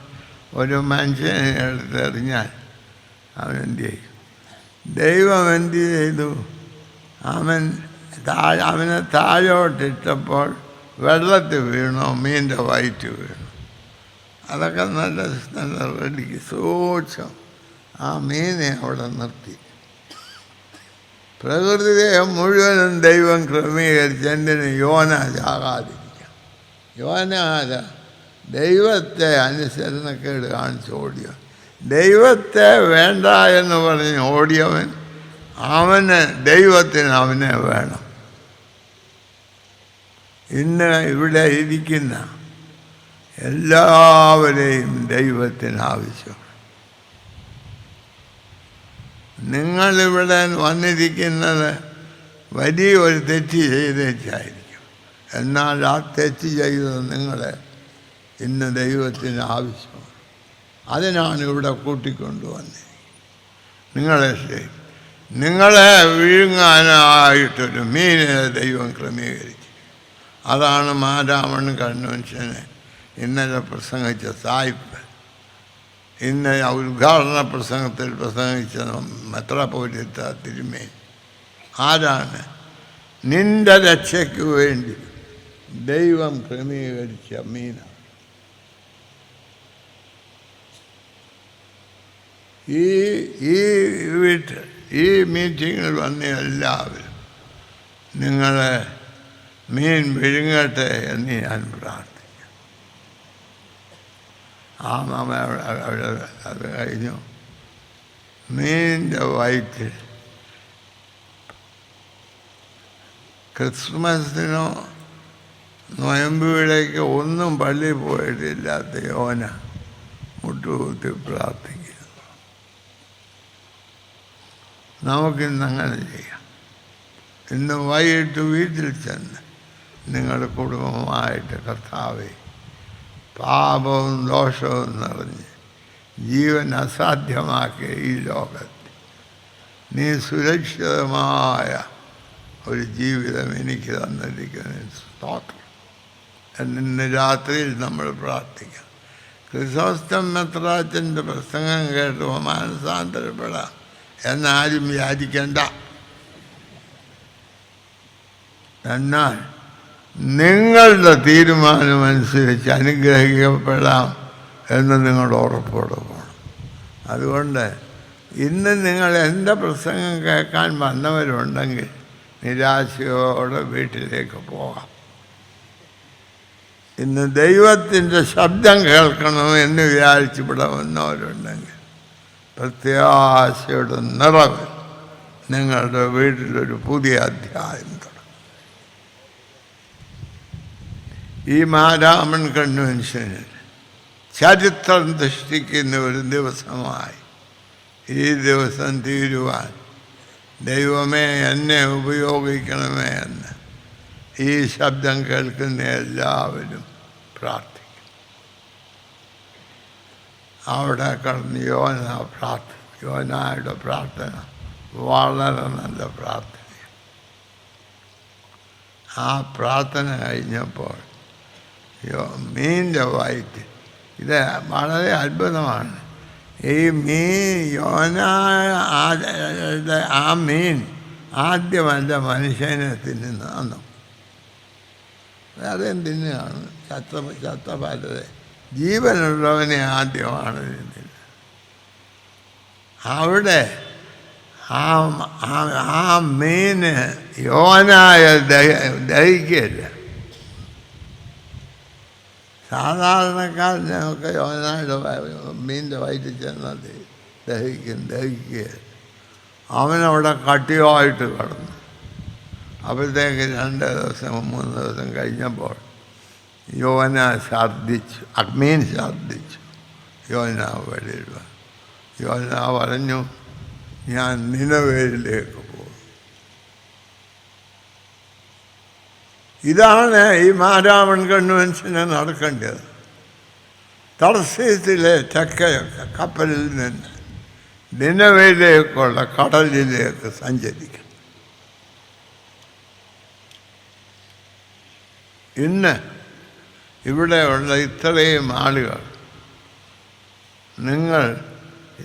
ഒരു മനുഷ്യനെ എടുത്തെറിഞ്ഞാൽ അവനെന്ത് ചെയ്യും? ദൈവം എന്ത് ചെയ്തു? അവനെ താഴോട്ടിട്ടപ്പോൾ വെള്ളത്തിൽ വീണോ, മീൻ്റെ വയറ്റ് വീണു. അതൊക്കെ നല്ല നല്ല റെഡിക്ക് സൂക്ഷം ആ മീനെ അവിടെ നിർത്തി. പ്രകൃതിയെ മുഴുവനും ദൈവം ക്രമീകരിച്ച് എന്തിന്? യോന ചാകാതിരിക്കാം. യോന ദൈവത്തെ അനുസരണക്കേട് കാണിച്ച് ഓടിയവൻ, ദൈവത്തെ വേണ്ട എന്ന് പറഞ്ഞ് ഓടിയവൻ, ദൈവത്തിന് അവനെ വേണം. ഇന്ന് ഇവിടെ ഇരിക്കുന്ന എല്ലാവരെയും ദൈവത്തിന് ആവശ്യമാണ്. നിങ്ങളിവിടെ വന്നിരിക്കുന്നത് വലിയൊരു തെറ്റ് ചെയ്തേച്ചായിരിക്കും. എന്നാൽ ആ തെറ്റ് ചെയ്തത് നിങ്ങളെ ഇന്ന് ദൈവത്തിന് ആവശ്യമാണ്. അതിനാണ് ഇവിടെ കൂട്ടിക്കൊണ്ടുവന്നിരിക്കുന്നത്. നിങ്ങളെ വിഴുങ്ങാനായിട്ടൊരു മീനിനെ ദൈവം ക്രമീകരിച്ചു. അതാണ് മാരാമൺ കൺവെൻഷന് ഇന്നലെ പ്രസംഗിച്ച സായിപ്പ്, ഇന്ന് ഉദ്ഘാടന പ്രസംഗത്തിൽ പ്രസംഗിച്ച മെത്രാപ്പോലീത്ത തിരുമേനി. ആരാണ്? നിന്റെ രക്ഷയ്ക്ക് വേണ്ടി ദൈവം ക്രമീകരിച്ച മീനാണ്. ഈ മീറ്റിങ്ങിൽ വന്ന എല്ലാവരും നിങ്ങളെ മീൻ വിഴുങ്ങട്ടെ എന്ന് ഞാൻ പ്രാർത്ഥിക്കും. അത് കഴിഞ്ഞു. മീനിൻ്റെ വയറ്റിൽ ക്രിസ്മസിനോ നൊയമ്പുകളിലേക്ക് ഒന്നും പള്ളിയിൽ പോയിട്ടില്ലാത്ത യോന മുട്ടുകുത്തി പ്രാർത്ഥിക്കുന്നു. നമുക്കിന്നങ്ങനെ ചെയ്യാം. ഇന്ന് വൈകിട്ട് വീട്ടിൽ ചെന്ന് നിങ്ങളുടെ കുടുംബമായിട്ട് കർത്താവേ, പാപവും ദോഷവും നിറഞ്ഞ് ജീവൻ അസാധ്യമാക്കിയ ഈ ലോകത്ത് നീ സുരക്ഷിതമായ ഒരു ജീവിതം എനിക്ക് തന്നിരിക്കുന്ന സ്തോത്രം എന്നിന്ന് രാത്രിയിൽ നമ്മൾ പ്രാർത്ഥിക്കാം. ക്രിസോസ്റ്റം മെത്രാച്ചൻ്റെ പ്രസംഗം കേട്ട് മാനസാന്തരപ്പെടാം എന്നാരും വിചാരിക്കേണ്ട. എന്നാൽ നിങ്ങളുടെ തീരുമാനമനുസരിച്ച് അനുഗ്രഹിക്കപ്പെടാം എന്ന് നിങ്ങൾ ഉറപ്പോടെ പോകണം. അതുകൊണ്ട് ഇന്ന് നിങ്ങൾ എൻ്റെ പ്രസംഗം കേൾക്കാൻ വന്നവരുണ്ടെങ്കിൽ നിരാശയോടെ വീട്ടിലേക്ക് പോകാം. ഇന്ന് ദൈവത്തിൻ്റെ ശബ്ദം കേൾക്കണമെന്ന് വിചാരിച്ച് ഇവിടെ വന്നവരുണ്ടെങ്കിൽ പ്രത്യാശയുടെ നിറവിൽ നിങ്ങളുടെ വീട്ടിലൊരു പുതിയ അധ്യായം തുടങ്ങും. ഈ മാരാമൺ കൺവെൻഷനിൽ ചരിത്രം സൃഷ്ടിക്കുന്ന ഒരു ദിവസമായി ഈ ദിവസം തീരുവാൻ ദൈവമേ എന്നെ ഉപയോഗിക്കണമേ എന്ന് ഈ ശബ്ദം കേൾക്കുന്ന എല്ലാവരും പ്രാർത്ഥിക്കും. അവിടെ കടന്ന് യോനായുടെ പ്രാർത്ഥന വളരെ നല്ല പ്രാർത്ഥനയാണ്. ആ പ്രാർത്ഥന കഴിഞ്ഞപ്പോൾ മീനിൻ്റെ വയറ്റ്, ഇത് വളരെ അത്ഭുതമാണ്. ഈ ആ മീൻ ആദ്യമല്ല മനുഷ്യനെ തിന്നുന്നു. വേറെ തിന്നുകയാണ് ചത്ത പലത്. ജീവനുള്ളവനെ ആദ്യമാണ് തിന്നുന്നത്. അവിടെ ആ മീന് യോനായ ദഹിക്കില്ല. സാധാരണക്കാരനൊക്കെ യോനായുടെ മീനിൻ്റെ വയറ്റിൽ ചെന്നാൽ ദഹിക്കുക. അവനവിടെ കട്ടിയായിട്ട് കിടന്നു. അപ്പോഴത്തേക്ക് 2 ദിവസം 3 ദിവസം കഴിഞ്ഞപ്പോൾ യോന ഛർദ്ദിച്ചു. മീൻ ഛർദ്ദിച്ചു. യോന വെളിയിൽ വന്നു. യോന പറഞ്ഞു, ഞാൻ നിനവേയിലേക്ക് പോകും. ഇതാണ് ഈ മാരാമൺ കൺവെൻഷന് നടക്കേണ്ടത്. തർശീസിലെ തെക്കേ കപ്പലിൽ നിന്ന് നിനവേയിലേക്കുള്ള കടലിലേക്ക് സഞ്ചരിക്കണം. ഇന്ന് ഇവിടെയുള്ള ഇത്രയും ആളുകൾ നിങ്ങൾ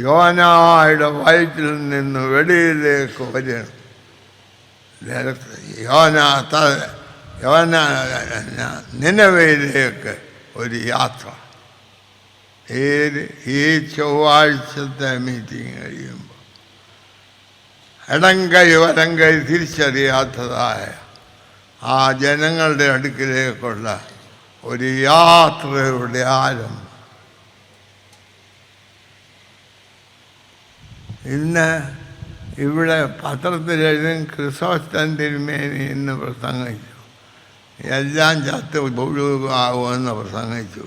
യോനായുടെ വയറ്റിൽ നിന്ന് വെളിയിലേക്ക് വരണം. നിനവേയിലേക്ക് ഒരു യാത്ര. ഈ ചൊവ്വാഴ്ചത്തെ മീറ്റിംഗ് കഴിയുമ്പോൾ ഇടങ്കൈ വലങ്കൈ തിരിച്ചറിയാത്തതായ ആ ജനങ്ങളുടെ അടുക്കിലേക്കുള്ള ഒരു യാത്രയുടെ ആരംഭം. ഇന്ന് ഇവിടെ പത്രത്തിലെഴുതും ക്രിസോസ്റ്റൻ തിരുമേനി എന്ന് പ്രസംഗിച്ചു, എല്ലാം ചത്ത് ഒഴിവാകുമെന്ന് പ്രസംഗിച്ചു.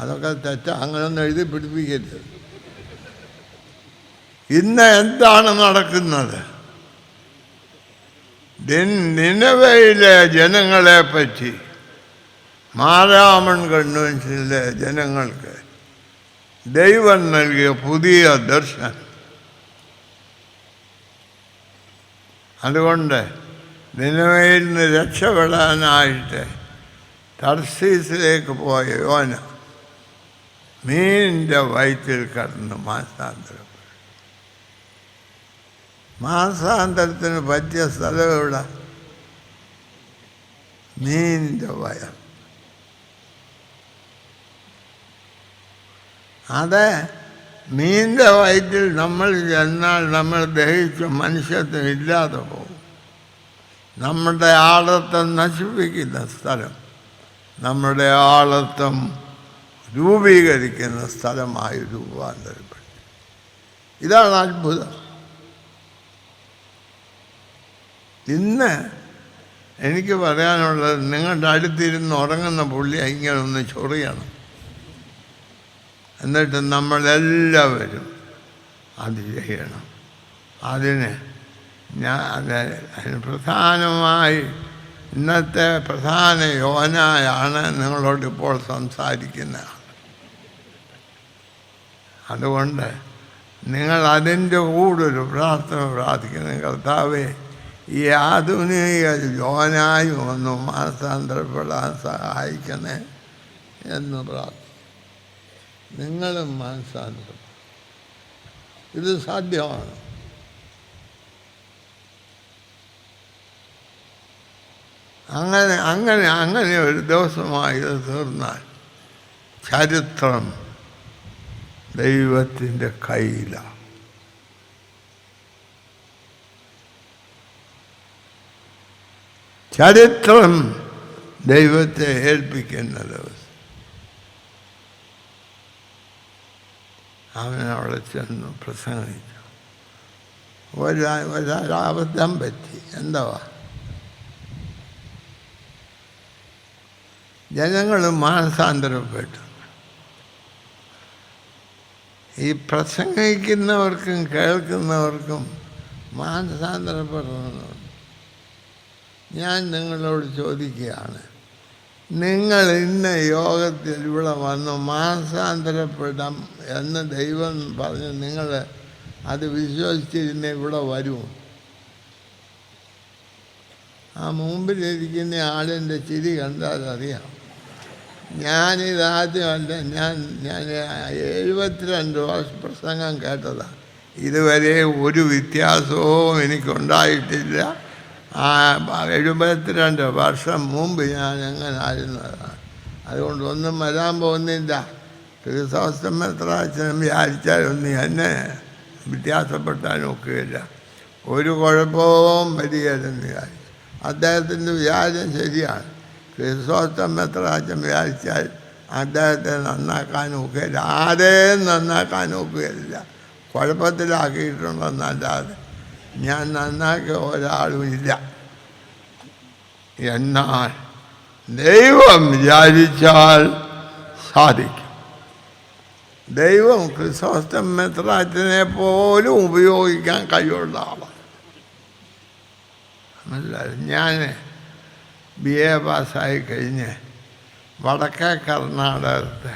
അതൊക്കെ തെറ്റാ, അങ്ങനൊന്നും എഴുതി പിടിപ്പിക്കരുത്. ഇന്ന് എന്താണ് നടക്കുന്നത്? നിനവേയിലെ ജനങ്ങളെ പറ്റി മാരാമൺ കൺവെൻഷനിലെ ജനങ്ങൾക്ക് ദൈവം നൽകിയ പുതിയ ദർശനം. അതുകൊണ്ട് നിനവേയിൽ നിന്ന് രക്ഷപ്പെടാനായിട്ട് തർശീസിലേക്ക് പോയ യോന മീനിൻ്റെ വയറ്റിൽ കടന്ന് മാനസാന്തരപ്പെട്ടു. മാനസാന്തരത്തിന് പറ്റിയ സ്ഥലം എവിടെ? മീനിൻ്റെ വയർ. അത് മീനിൻ്റെ വയറ്റിൽ നമ്മൾ ചെന്നാൽ നമ്മൾ ദഹിച്ച മനുഷ്യത്വം ഇല്ലാതെ പോകും. നമ്മുടെ ആളത്വം നശിപ്പിക്കുന്ന സ്ഥലം നമ്മുടെ ആളത്വം രൂപീകരിക്കുന്ന സ്ഥലമായി രൂപാന്തരപ്പെട്ടു. ഇതാണ് അത്ഭുതം. ഇന്ന് എനിക്ക് പറയാനുള്ളത്, നിങ്ങളുടെ അടുത്തിരുന്ന് ഉറങ്ങുന്ന പുള്ളി ഇങ്ങനെ ഒന്ന് ചൊറിയണം. എന്നിട്ട് നമ്മളെല്ലാവരും അത് ചെയ്യണം. അതിന് പ്രധാനമായി ഇന്നത്തെ പ്രധാന യോനായാണ് നിങ്ങളോടിപ്പോൾ സംസാരിക്കുന്നത്. അതുകൊണ്ട് നിങ്ങൾ അതിൻ്റെ കൂടൊരു പ്രാർത്ഥന പ്രാർത്ഥിക്കണം. കർത്താവേ, ഈ ആധുനിക യോനായും ഒന്ന് മാനസാന്തരപ്പെടാൻ സഹായിക്കണേ എന്ന് പ്രാർത്ഥിക്കും. നിങ്ങളും മാനസാന്തരം. ഇത് സാധ്യമാണ്. അങ്ങനെ ഒരു ദിവസമായി ഇത് തീർന്നാൽ ചരിത്രം ദൈവത്തിൻ്റെ കയ്യിലാണ്. ചരിത്രം ദൈവത്തെ ഏൽപ്പിക്കുന്ന ദിവസം. അവനവിടെ ചെന്നു പ്രസംഗിച്ചു. ഒരബദ്ധം പറ്റി. എന്താ? ജനങ്ങൾ മാനസാന്തരപ്പെട്ടു. ഈ പ്രസംഗിക്കുന്നവർക്കും കേൾക്കുന്നവർക്കും മാനസാന്തരപ്പെടണമെന്നുണ്ട്. ഞാൻ നിങ്ങളോട് ചോദിക്കുകയാണ്, നിങ്ങൾ ഇന്ന യോഗത്തിൽ ഇവിടെ വന്നു മാനസാന്തരപ്പെടാം എന്ന് ദൈവം പറഞ്ഞ് നിങ്ങൾ അത് വിശ്വസിച്ചിരുന്ന ഇവിടെ വരുമോ? ആ മുമ്പിലിരിക്കുന്ന ആളിൻ്റെ ചിരി കണ്ടാൽ അറിയാം. ഞാനിതാദ്യമല്ല, ഞാൻ 72 വർഷം പ്രസംഗം കേട്ടതാണ്. ഇതുവരെ ഒരു വ്യത്യാസവും എനിക്കുണ്ടായിട്ടില്ല. 72 വർഷം മുമ്പ് ഞാൻ എങ്ങനെ ആയിരുന്നതാണ്. അതുകൊണ്ട് ഒന്നും വരാൻ പോകുന്നില്ല. ക്രിസ്തോസ്റ്റം മെത്രാച്ചൻ വിചാരിച്ചാലൊന്നും എന്നെ വ്യത്യാസപ്പെട്ടാൽ ഒക്കുകയില്ല. ഒരു കുഴപ്പവും വരികയില്ലെന്ന് വിചാരിച്ചു. അദ്ദേഹത്തിൻ്റെ വിചാരം ശരിയാണ്. ക്രിസ്തോസ്റ്റം മെത്രാച്ചൻ വിചാരിച്ചാൽ അദ്ദേഹത്തെ നന്നാക്കാൻ ഒക്കുകയില്ല. ആരെയും നന്നാക്കാൻ ഒക്കുകയില്ല. കുഴപ്പത്തിലാക്കിയിട്ടുണ്ടെന്നല്ലാതെ ഞാൻ നന്നാക്കിയ ഒരാളുമില്ല. എന്നാൽ ദൈവം വിചാരിച്ചാൽ സാധിക്കും. ദൈവം ക്രിസോസ്റ്റം മെത്രാച്ചനെ പോലും ഉപയോഗിക്കാൻ കഴിവുള്ള ആളാണ്. മനസ്സിലായി? ഞാൻ BA പാസ്സായി കഴിഞ്ഞ് വടക്കേ കർണാടകത്തെ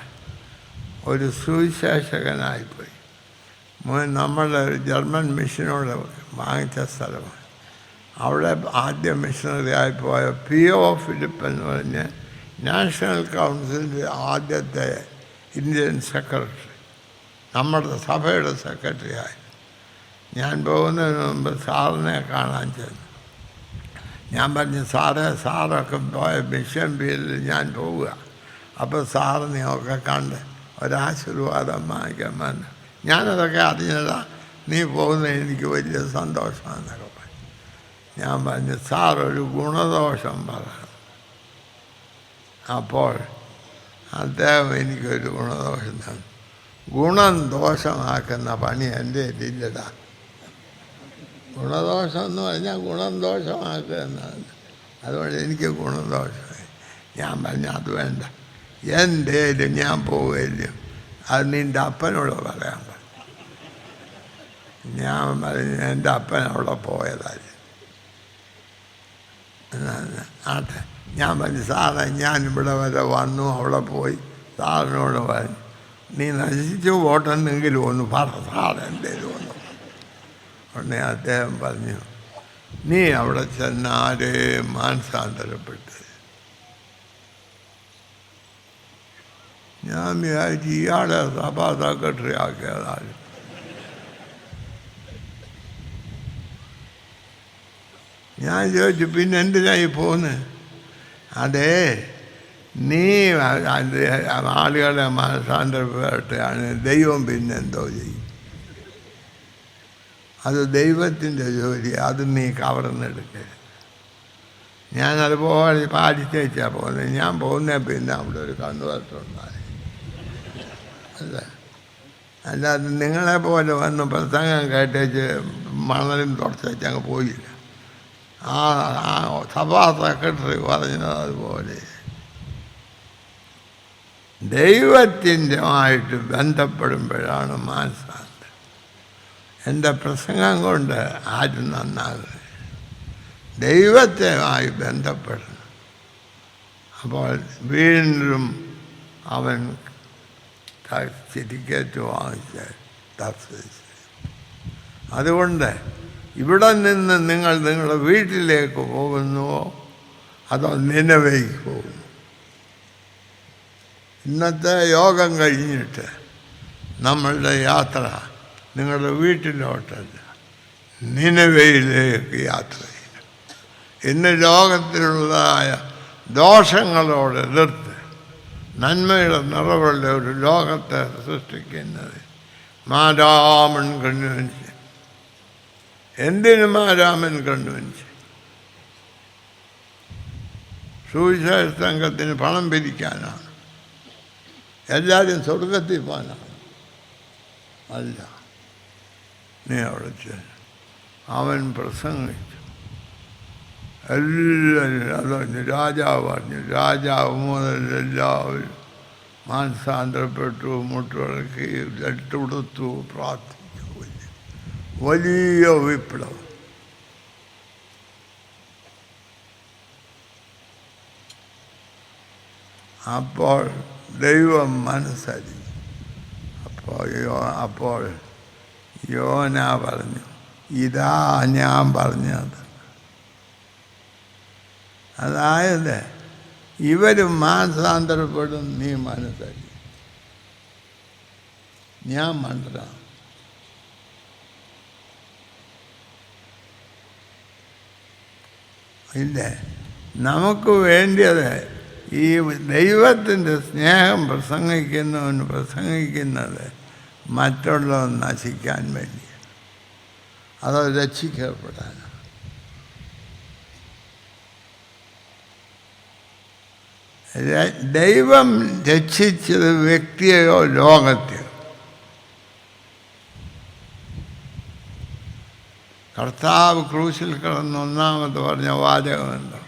ഒരു സുവിശേഷകനായിപ്പോയി. നമ്മളെ ഒരു ജർമ്മൻ മിഷനോട് വാങ്ങിച്ച സ്ഥലമാണ്. അവിടെ ആദ്യ മിഷണറി ആയിപ്പോയ PO ഫിലിപ്പ് എന്ന് പറഞ്ഞ് നാഷണൽ കൗൺസിലിൻ്റെ ആദ്യത്തെ ഇന്ത്യൻ സെക്രട്ടറി, നമ്മുടെ സഭയുടെ സെക്രട്ടറി ആയി. ഞാൻ പോകുന്നതിന് മുമ്പ് സാറിനെ കാണാൻ ചെന്നു. ഞാൻ പറഞ്ഞു, സാറൊക്കെ പോയ മിഷൻ ഫീൽഡിൽ ഞാൻ പോവുക, അപ്പോൾ സാറിനെയൊക്കെ കണ്ട് ഒരാശീർവാദം വാങ്ങിക്കാൻ വന്നു. ഞാനതൊക്കെ അറിഞ്ഞതാ, നീ പോകുന്നത് എനിക്ക് വലിയ സന്തോഷമാണെന്നൊക്കെ പറഞ്ഞു. ഞാൻ പറഞ്ഞു, സാറൊരു ഗുണദോഷം പറയണം. അപ്പോൾ അദ്ദേഹം എനിക്കൊരു ഗുണദോഷം തന്നു. ഗുണം ദോഷമാക്കുന്ന പണി എൻ്റെ ഇല്ലടാ. ഗുണദോഷം എന്ന് പറഞ്ഞാൽ ഗുണം ദോഷമാക്കുക എന്നാണ്. അതുകൊണ്ട് എനിക്ക് ഗുണദോഷമായി. ഞാൻ പറഞ്ഞു, അത് വേണ്ട, എന്തേലും ഞാൻ പോവുകയില്ല, അത് നിൻ്റെ അപ്പനോട് പറയാൻ പറഞ്ഞു. ഞാൻ പറഞ്ഞു, എൻ്റെ അപ്പൻ അവിടെ പോയതല്ല. ആട്ടെ. ഞാൻ പറഞ്ഞു, സാറേ ഞാനിവിടെ വരെ വന്നു, അവിടെ പോയി സാറിനോട് പറഞ്ഞു, നീ നശിച്ചു പോട്ടെന്നെങ്കിലും ഒന്ന് പറ സാറ് എന്തേലും ഒന്ന്. ഉടനെ അദ്ദേഹം പറഞ്ഞു, നീ അവിടെ ചെന്ന് ആരെയും മാനസാന്തരപ്പെട്ട്. ഞാൻ വിചാരിച്ചു ഇയാളെ സഭാ സെക്രട്ടറി ആക്കിയതാണ്. ഞാൻ ചോദിച്ചു, പിന്നെ എന്തിനായി പോന്ന്? അതേ, നീ ആളുകളെ മാനസാന്തരപ്പെട്ടാണ്, ദൈവം പിന്നെന്തോ ചെയ്യും? അത് ദൈവത്തിൻ്റെ ജോലി, അത് നീ കവർന്നെടുക്കരുത്. ഞാനതുപോലെ പാലിച്ചേച്ചാണ് പോകുന്നത്. ഞാൻ പോകുന്ന പിന്നെ അവിടെ ഒരു കണ്ണുവരത്തുണ്ടായി. അല്ലാതെ നിങ്ങളെപ്പോലെ വന്ന് പ്രസംഗം കേട്ടേച്ച് മണലും തുടച്ചേച്ച് അങ്ങ് പോയില്ല. ആ സഭാ സെക്രട്ടറി പറഞ്ഞത് അതുപോലെ ദൈവത്തിൻ്റെ ആയിട്ട് ബന്ധപ്പെടുമ്പോഴാണ് മാനസാന്തരം. എൻ്റെ പ്രസംഗം കൊണ്ട് ആരും നന്നാകുക, ദൈവത്തെയുമായി ബന്ധപ്പെടണം. അപ്പോൾ വീണ്ടും അവൻ ടിക്കറ്റ് വാങ്ങിച്ച് തർശീശ്. അതുകൊണ്ട് ഇവിടെ നിന്ന് നിങ്ങൾ നിങ്ങളുടെ വീട്ടിലേക്ക് പോകുന്നുവോ അതോ നിനവേക്ക് പോകുന്നു? ഇന്നത്തെ യോഗം കഴിഞ്ഞിട്ട് നമ്മളുടെ യാത്ര നിങ്ങളുടെ വീട്ടിലോട്ടല്ല, നിനവയിലേക്ക് യാത്ര ചെയ്യണം. ഇന്ന് ലോകത്തിലുള്ളതായ ദോഷങ്ങളോട് എതിർത്ത് നന്മയുടെ നിറവുള്ള ഒരു ലോകത്തെ സൃഷ്ടിക്കുന്നത് മാരാമൻ കൺവെൻഷൻ. എന്തിനു മാരാമൻ കൺവെൻഷൻ? സുവിശേഷ സംഘത്തിന് പണം പിരിക്കാനാണ്, എല്ലാവരും സ്വർഗത്തിൽ പോകാനാണ്. അല്ല, നീ അവിടെ ചെന്ന് അവൻ പ്രസംഗിച്ചു. എല്ലാവരും അതറിഞ്ഞു. രാജാവ് പറഞ്ഞു. രാജാവ് മുതൽ എല്ലാവരും മാനസാന്തരപ്പെട്ടു, മുട്ടുടക്കി, ലട്ടുടുത്തു, പ്രാർത്ഥിച്ചു. വലിയ വിപ്ലവം. അപ്പോൾ ദൈവം മനസ്സറിഞ്ഞു. അപ്പോൾ യോന പറഞ്ഞു, ഇതാ ഞാൻ പറഞ്ഞത്. അതായത് ഇവർ മാനസാന്തരപ്പെടും, നീ മനസ്സറിയും. ഞാൻ മണ്ടന. ഇല്ലേ, നമുക്ക് വേണ്ടിയത് ഈ ദൈവത്തിൻ്റെ സ്നേഹം പ്രസംഗിക്കുന്നത് മറ്റുള്ളവർ നശിക്കാൻ വേണ്ടി, അതോ രക്ഷിക്കപ്പെടാൻ. ദൈവം രക്ഷിച്ചത് വ്യക്തിയെയോ ലോകത്തെയോ? കർത്താവ് ക്രൂശിൽ കിടന്ന് ഒന്നാമത് പറഞ്ഞ വാചകമുണ്ടോ?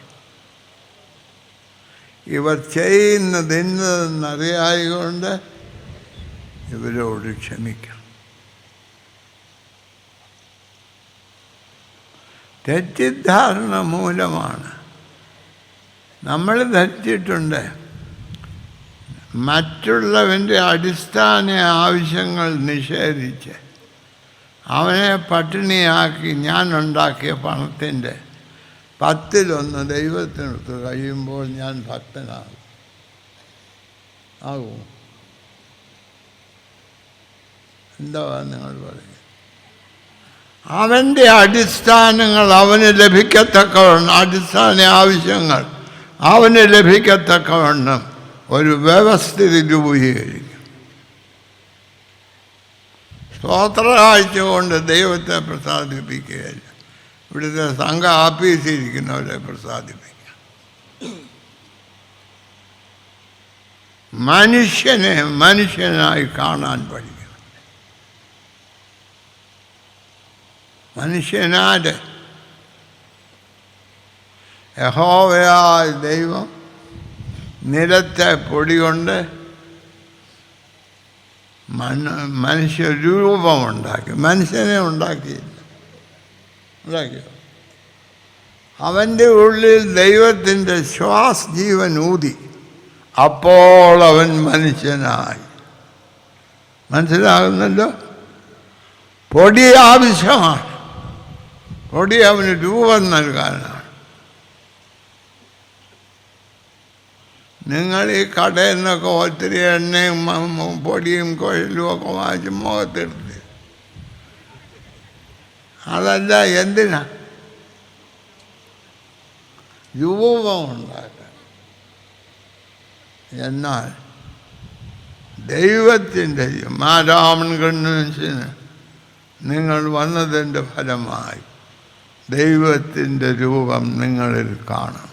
ഇവർ ചെയ്യുന്നത് ഇന്നതെന്നറിയായതുകൊണ്ട് ഇവരോട് ക്ഷമിക്കണം. തെറ്റിദ്ധാരണ മൂലമാണ് നമ്മൾ ധരിച്ചിട്ടുണ്ട് മറ്റുള്ളവൻ്റെ അടിസ്ഥാന ആവശ്യങ്ങൾ നിഷേധിച്ച് അവനെ പട്ടിണിയാക്കി ഞാൻ ഉണ്ടാക്കിയ പണത്തിൻ്റെ 10% ദൈവത്തിനടുത്ത് കഴിയുമ്പോൾ ഞാൻ ഭക്തനാകും. ആകുമോ? എന്താ നിങ്ങൾ പറയുക? അവൻ്റെ അടിസ്ഥാനങ്ങൾ അവന് ലഭിക്കത്തക്കവണ്ണം, അടിസ്ഥാന ആവശ്യങ്ങൾ അവന് ലഭിക്കത്തക്കവണ്ണം ഒരു വ്യവസ്ഥിതി രൂപീകരിക്കും. സ്തോത്രകാഴ്ച കൊണ്ട് ദൈവത്തെ പ്രസാദിപ്പിക്കുകയല്ല, ഇവിടുത്തെ സംഘ ആഫീസിരിക്കുന്നവരെ പ്രസാദിപ്പിക്കുക. മനുഷ്യനെ മനുഷ്യനായി കാണാൻ പഠിക്കണം. മനുഷ്യനാട് യഹോവയായ ദൈവം നിലത്തെ പൊടി കൊണ്ട് മനുഷ്യരൂപമുണ്ടാക്കി. മനുഷ്യനെ ഉണ്ടാക്കിയില്ല. ഉണ്ടാക്കിയോ? അവൻ്റെ ഉള്ളിൽ ദൈവത്തിൻ്റെ ജീവൻ ഊതി. അപ്പോൾ അവൻ മനുഷ്യനായി. മനസ്സിലാകുന്നല്ലോ? പൊടി ആവശ്യമാണ്. പൊടി അവന് രൂപം നൽകാനാണ്. നിങ്ങൾ ഈ കടയിൽ നിന്നൊക്കെ ഒത്തിരി എണ്ണയും പൊടിയും കുഴലും ഒക്കെ വാങ്ങിച്ച് മുഖത്തെടുത്ത്, അതല്ല, എന്തിനാ? രൂപമുണ്ടാക്കാൻ. എന്നാൽ ദൈവത്തിൻ്റെ മാരാമൻ കൺവെൻഷന് നിങ്ങൾ വന്നതിൻ്റെ ഫലമായി ദൈവത്തിൻ്റെ രൂപം നിങ്ങളിൽ കാണാം.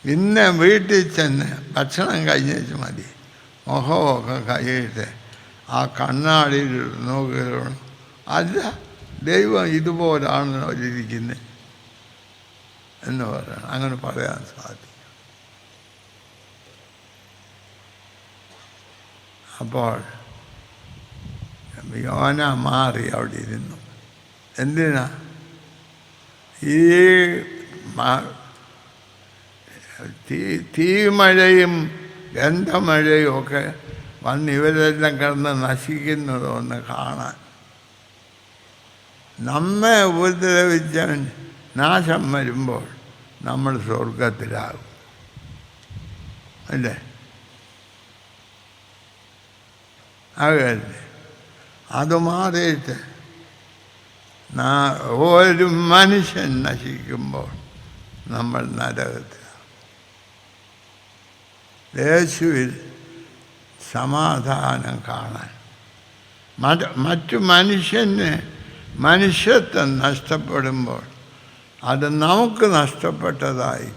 ഇന്ന് വീട്ടിൽ ചെന്ന് ഭക്ഷണം കഴിഞ്ഞേച്ച് മതി, മുഖമൊക്കെ കഴിയിട്ട് ആ കണ്ണാടിയിൽ നോക്കുകയാണ്. അല്ല, ദൈവം ഇതുപോലാണ് അവരിയ്ക്കുന്നത് എന്ന് പറയണം. അങ്ങനെ പറയാൻ സാധിക്കും. അപ്പോൾ യോന മാറി അവിടെ ഇരുന്നു. എന്തിനാ? ഈ തീമഴയും ഗന്ധമഴയും ഒക്കെ വന്ന് ഇവരെല്ലാം കിടന്ന് നശിക്കുന്നതൊന്ന് കാണാൻ. നമ്മെ ഉപദ്രവിച്ചവൻ നാശം വരുമ്പോൾ നമ്മൾ സ്വർഗത്തിലാകും, അല്ലേ? അതല്ലേ? അത് മാറിയിട്ട് ഒരു മനുഷ്യൻ നശിക്കുമ്പോൾ നമ്മൾ നരകത്തിലാണ്. യേശുവിൽ സമാധാനം കാണാൻ മറ്റു മനുഷ്യത്വം നഷ്ടപ്പെടുമ്പോൾ അത് നമുക്ക് നഷ്ടപ്പെട്ടതായി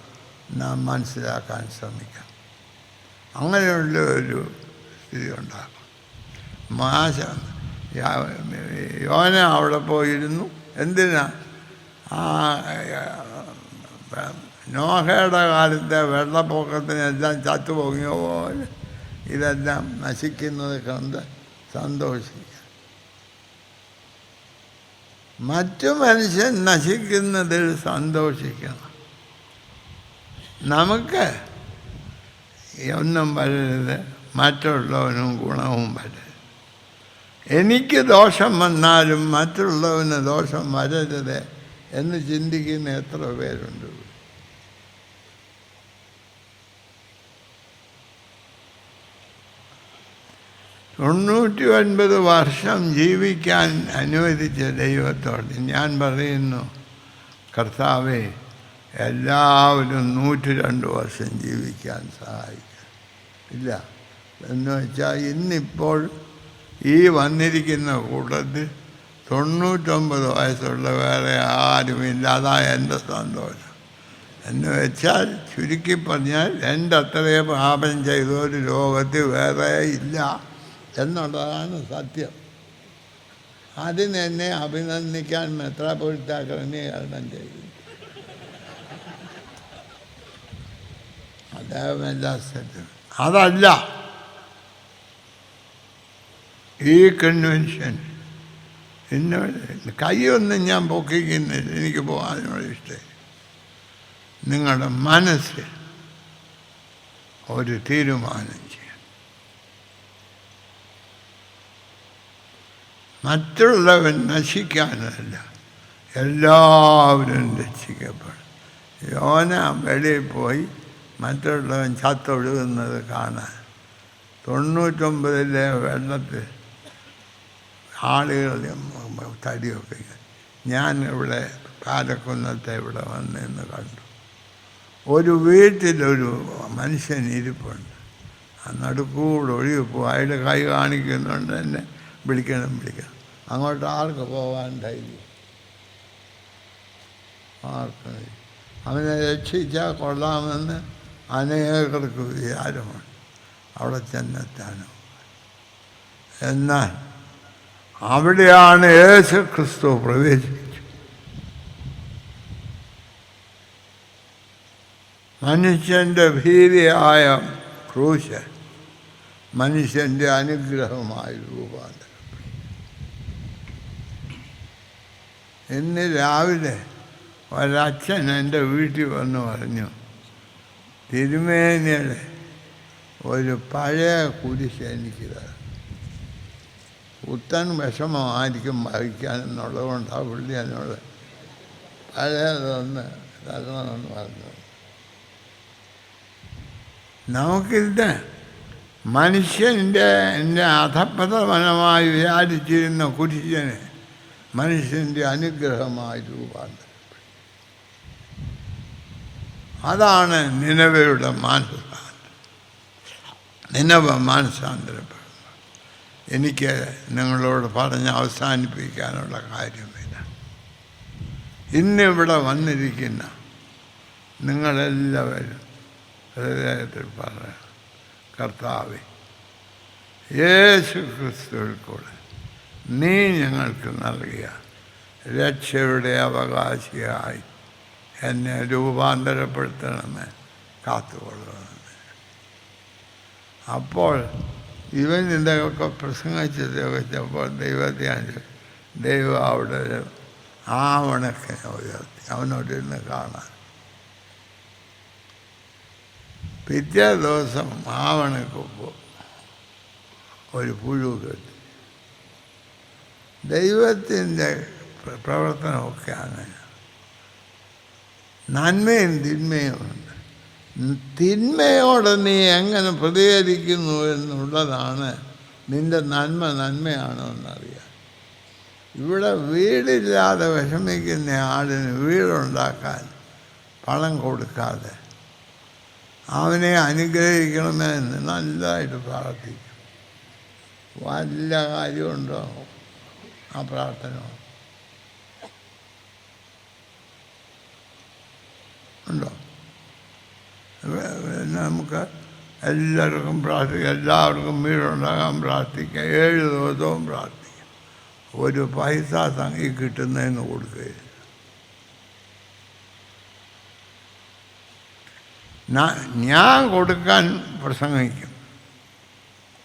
നാം മനസ്സിലാക്കാൻ ശ്രമിക്കാം. അങ്ങനെയുള്ള ഒരു സ്ഥിതി ഉണ്ടാകും. യോന അവിടെ പോയിരുന്നു. എന്തിനാ? നോഹയുടെ കാലത്തെ വെള്ളപ്പൊക്കത്തിനെല്ലാം ചത്തുപൊങ്ങിയ പോലെ ഇതെല്ലാം നശിക്കുന്നത് കണ്ട് സന്തോഷിക്കുക. മറ്റു മനുഷ്യൻ നശിക്കുന്നതിൽ സന്തോഷിക്കണം. നമുക്ക് ഒന്നും വരരുത്, മറ്റുള്ളവനും ഗുണവും വരരുത്. എനിക്ക് ദോഷം വന്നാലും മറ്റുള്ളവന് ദോഷം വരരുത് എന്ന് ചിന്തിക്കുന്ന എത്ര പേരുണ്ട്? 99 വർഷം ജീവിക്കാൻ അനുവദിച്ച ദൈവത്തോട് ഞാൻ പറയുന്നു, കർത്താവേ, എല്ലാവരും 102 വർഷം ജീവിക്കാൻ സഹായിക്കും. ഇല്ല എന്ന് വെച്ചാൽ ഇന്നിപ്പോൾ ഈ വന്നിരിക്കുന്ന കൂട്ടത്തിൽ 99 വയസ്സുള്ള വേറെ ആരുമില്ല. അതാ എൻ്റെ സന്തോഷം. എന്ന് വെച്ചാൽ ചുരുക്കി പറഞ്ഞാൽ എൻ്റെ അത്രയും പാപം ചെയ്ത ഒരു ലോകത്തിൽ വേറെ ഇല്ല എന്നുള്ളതാണ് സത്യം. അതിനെന്നെ അഭിനന്ദിക്കാൻ മെത്രാപ്പൊലീത്ത ക്രമീകരണം ചെയ്തു. ദൈവമെല്ലാ സ്ഥലത്തും. അതല്ല ഈ കൺവെൻഷൻ. ഇന്ന കൈയൊന്നും ഞാൻ പൊക്കിക്കുന്നില്ല, എനിക്ക് പോകാനുള്ള ഇഷ്ടം. നിങ്ങളുടെ മനസ്സിൽ ഒരു തീരുമാനം ചെയ്യാം. മറ്റുള്ളവൻ നശിക്കാനല്ല, എല്ലാവരും രക്ഷിക്കപ്പെടും. യോന വെളിയിൽ പോയി മറ്റുള്ളവൻ ചത്തൊഴുകുന്നത് കാണാൻ 99 വെള്ളത്തിൽ ആളുകൾ തടിയൊക്കെ. ഞാൻ ഇവിടെ പാലക്കുന്നത്തെ ഇവിടെ വന്നെന്ന് കണ്ടു. ഒരു വീട്ടിലൊരു മനുഷ്യൻ ഇരിപ്പുണ്ട്, നടുക്കൂടെ ഒഴുകിപ്പോവും. അയാൾ കൈ കാണിക്കുന്നുണ്ട്, എന്നെ വിളിക്കണം. അങ്ങോട്ട് ആർക്ക് പോകാൻ ധൈര്യം? ആർക്ക്? അവനെ രക്ഷിച്ചാൽ കൊള്ളാമെന്ന് അനേകർക്ക് വിചാരമുണ്ട് അവിടെ ചെന്നെത്താനും. എന്നാൽ അവിടെയാണ് യേശു ക്രിസ്തു പ്രവേശിച്ചത്. മനുഷ്യൻ്റെ ഭീതിയായ ക്രൂശ് മനുഷ്യൻ്റെ അനുഗ്രഹമായി രൂപാന്തരം. ഇന്ന് രാവിലെ ഒരച്ഛൻ എൻ്റെ വീട്ടിൽ വന്ന് പറഞ്ഞു, തിരുമേനിയുടെ ഒരു പഴയ കുരിശ് എനിക്ക് തരാം. പുത്തൻ വിഷമമായിരിക്കും വഹിക്കാനെന്നുള്ളതുകൊണ്ട് ആ പുള്ളി എന്നോട് പഴയതൊന്ന് തരണമെന്ന് പറഞ്ഞു. നമുക്കിത് മനുഷ്യൻ്റെ അധപ്പതനമായി വിചാരിച്ചിരുന്ന കുരിശനെ മനുഷ്യൻ്റെ അനുഗ്രഹമായി രൂപാന്തരം. അതാണ് നിനവയുടെ മാനസാന്തരപ്പെടുന്നത്. എനിക്ക് നിങ്ങളോട് പറഞ്ഞ് അവസാനിപ്പിക്കാനുള്ള കാര്യമില്ല. ഇന്നിവിടെ വന്നിരിക്കുന്ന നിങ്ങളെല്ലാവരും ഹൃദയത്തിൽ പറയാം, കർത്താവേ, യേശു ക്രിസ്തുവിൽ കൂടെ നീ ഞങ്ങൾക്ക് നൽകിയ രക്ഷയുടെ അവകാശിയായി എന്നെ രൂപാന്തരപ്പെടുത്തണമെന്ന് കാത്തുകൊള്ളണമെന്ന്. അപ്പോൾ ഇവൻ ഇതൊക്കെ പ്രസംഗിച്ചത് വെച്ചപ്പോൾ ദൈവം അവിടെ ഒരു ആവണക്കിനെ ഉയർത്തി അവനോടിരുന്ന് കാണാൻ. പിറ്റേ ദിവസം ആവണക്ക് ഒരു പുഴു കെട്ടി. ദൈവത്തിൻ്റെ പ്രവർത്തനമൊക്കെ അങ്ങനെ. നന്മയും തിന്മയുമുണ്ട്. തിന്മയോട് നീ എങ്ങനെ പ്രതികരിക്കുന്നു എന്നുള്ളതാണ് നിൻ്റെ നന്മയാണോ എന്നറിയാം. ഇവിടെ വീടില്ലാതെ വിഷമിക്കുന്ന ആളിന് വീടുണ്ടാക്കാൻ പണം കൊടുക്കാതെ അവനെ അനുഗ്രഹിക്കണമെന്ന് നല്ലതായിട്ട് പ്രാർത്ഥിക്കും. വല്ല കാര്യമുണ്ടോ ആ പ്രാർത്ഥന? ഉണ്ടോ? നമുക്ക് എല്ലാവർക്കും പ്രാർത്ഥിക്കാം, എല്ലാവർക്കും വീടുണ്ടാകാൻ പ്രാർത്ഥിക്കാം, 7 ദിവസവും പ്രാർത്ഥിക്കാം. ഒരു പൈസ സംഘി കിട്ടുന്നതിന് കൊടുക്കുകയില്ല. ഞാൻ കൊടുക്കാൻ പ്രസംഗിക്കും,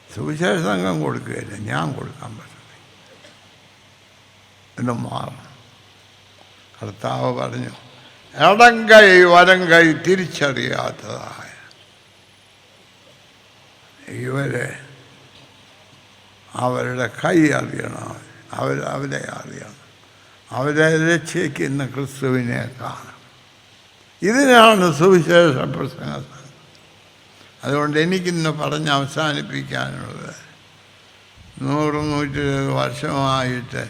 സുവിശേഷ സംഘം കൊടുക്കുകയില്ല, ഞാൻ കൊടുക്കാൻ പ്രസംഗിക്കും. എന്ന് മാറണം. കർത്താവ് പറഞ്ഞു, ഇടം കൈ വലം കൈ തിരിച്ചറിയാത്തതായ ഇവരെ അവരുടെ കൈ അറിയണം, അവരെ അറിയണം, അവരെ രക്ഷിക്കുന്ന ക്രിസ്തുവിനെ കാണണം. ഇതിനാണ് സുവിശേഷ പ്രസംഗം. അതുകൊണ്ട് എനിക്കിന്ന് പറഞ്ഞ് അവസാനിപ്പിക്കാനുള്ളത്, 100-120 വർഷമായിട്ട്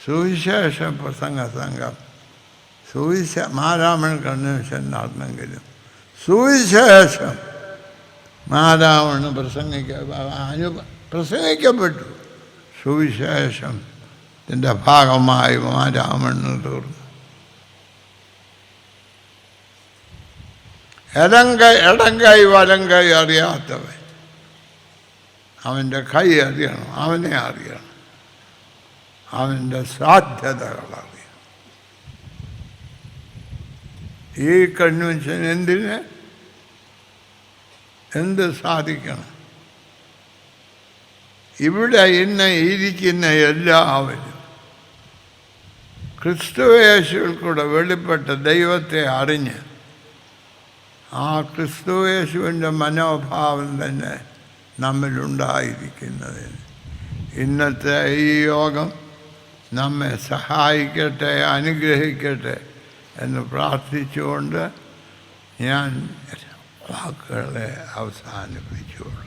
സുവിശേഷ പ്രസംഗ സംഘം മാരാമൺ കൺവെൻഷൻ നടന്നെങ്കിലും സുവിശേഷം മാരാമണ് പ്രസംഗിക്കപ്പെട്ടു. സുവിശേഷത്തിൻ്റെ ഭാഗമായി മാരാമണ് തീർന്നു. ഇടം കൈ വലം കൈ അറിയാത്തവൻ അവൻ്റെ കൈ അറിയണം, അവനെ അറിയണം, അവൻ്റെ സാധ്യതകൾ അറിയണം. ഈ കൺവെൻഷൻ എന്തിന്? എന്ത് സാധിക്കണം? ഇവിടെ ഇന്ന് ഇരിക്കുന്ന എല്ലാവരും ക്രിസ്തുയേശുവിൽ കൂടെ വെളിപ്പെട്ട ദൈവത്തെ അറിഞ്ഞ് ആ ക്രിസ്തുയേശുവിൻ്റെ മനോഭാവം തന്നെ നമ്മിലുണ്ടായിരിക്കുന്നതിന് ഇന്നത്തെ ഈ യോഗം നമ്മെ സഹായിക്കട്ടെ, അനുഗ്രഹിക്കട്ടെ എന്ന് പ്രാർത്ഥിച്ചുകൊണ്ട് ഞാൻ വാക്കുകളെ അവസാനിപ്പിച്ചുകൊള്ളു.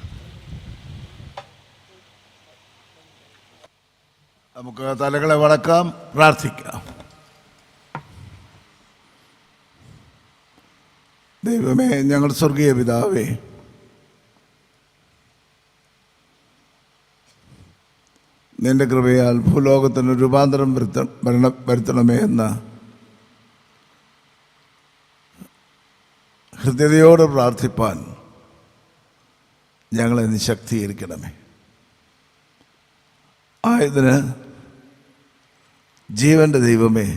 നമുക്ക് തലകളെ വണക്കാം, പ്രാർത്ഥിക്കാം. ദൈവമേ, ഞങ്ങളുടെ സ്വർഗീയ പിതാവേ, നിന്റെ കൃപയാൽ ഭൂലോകത്തിന് രൂപാന്തരം വരുത്തണമേ എന്ന ഹൃദയതയോടെ പ്രാർത്ഥിപ്പാൻ ഞങ്ങളെ നീ ശക്തീകരിക്കണമേ. ആയതിന് ജീവൻ്റെ ദൈവമേ,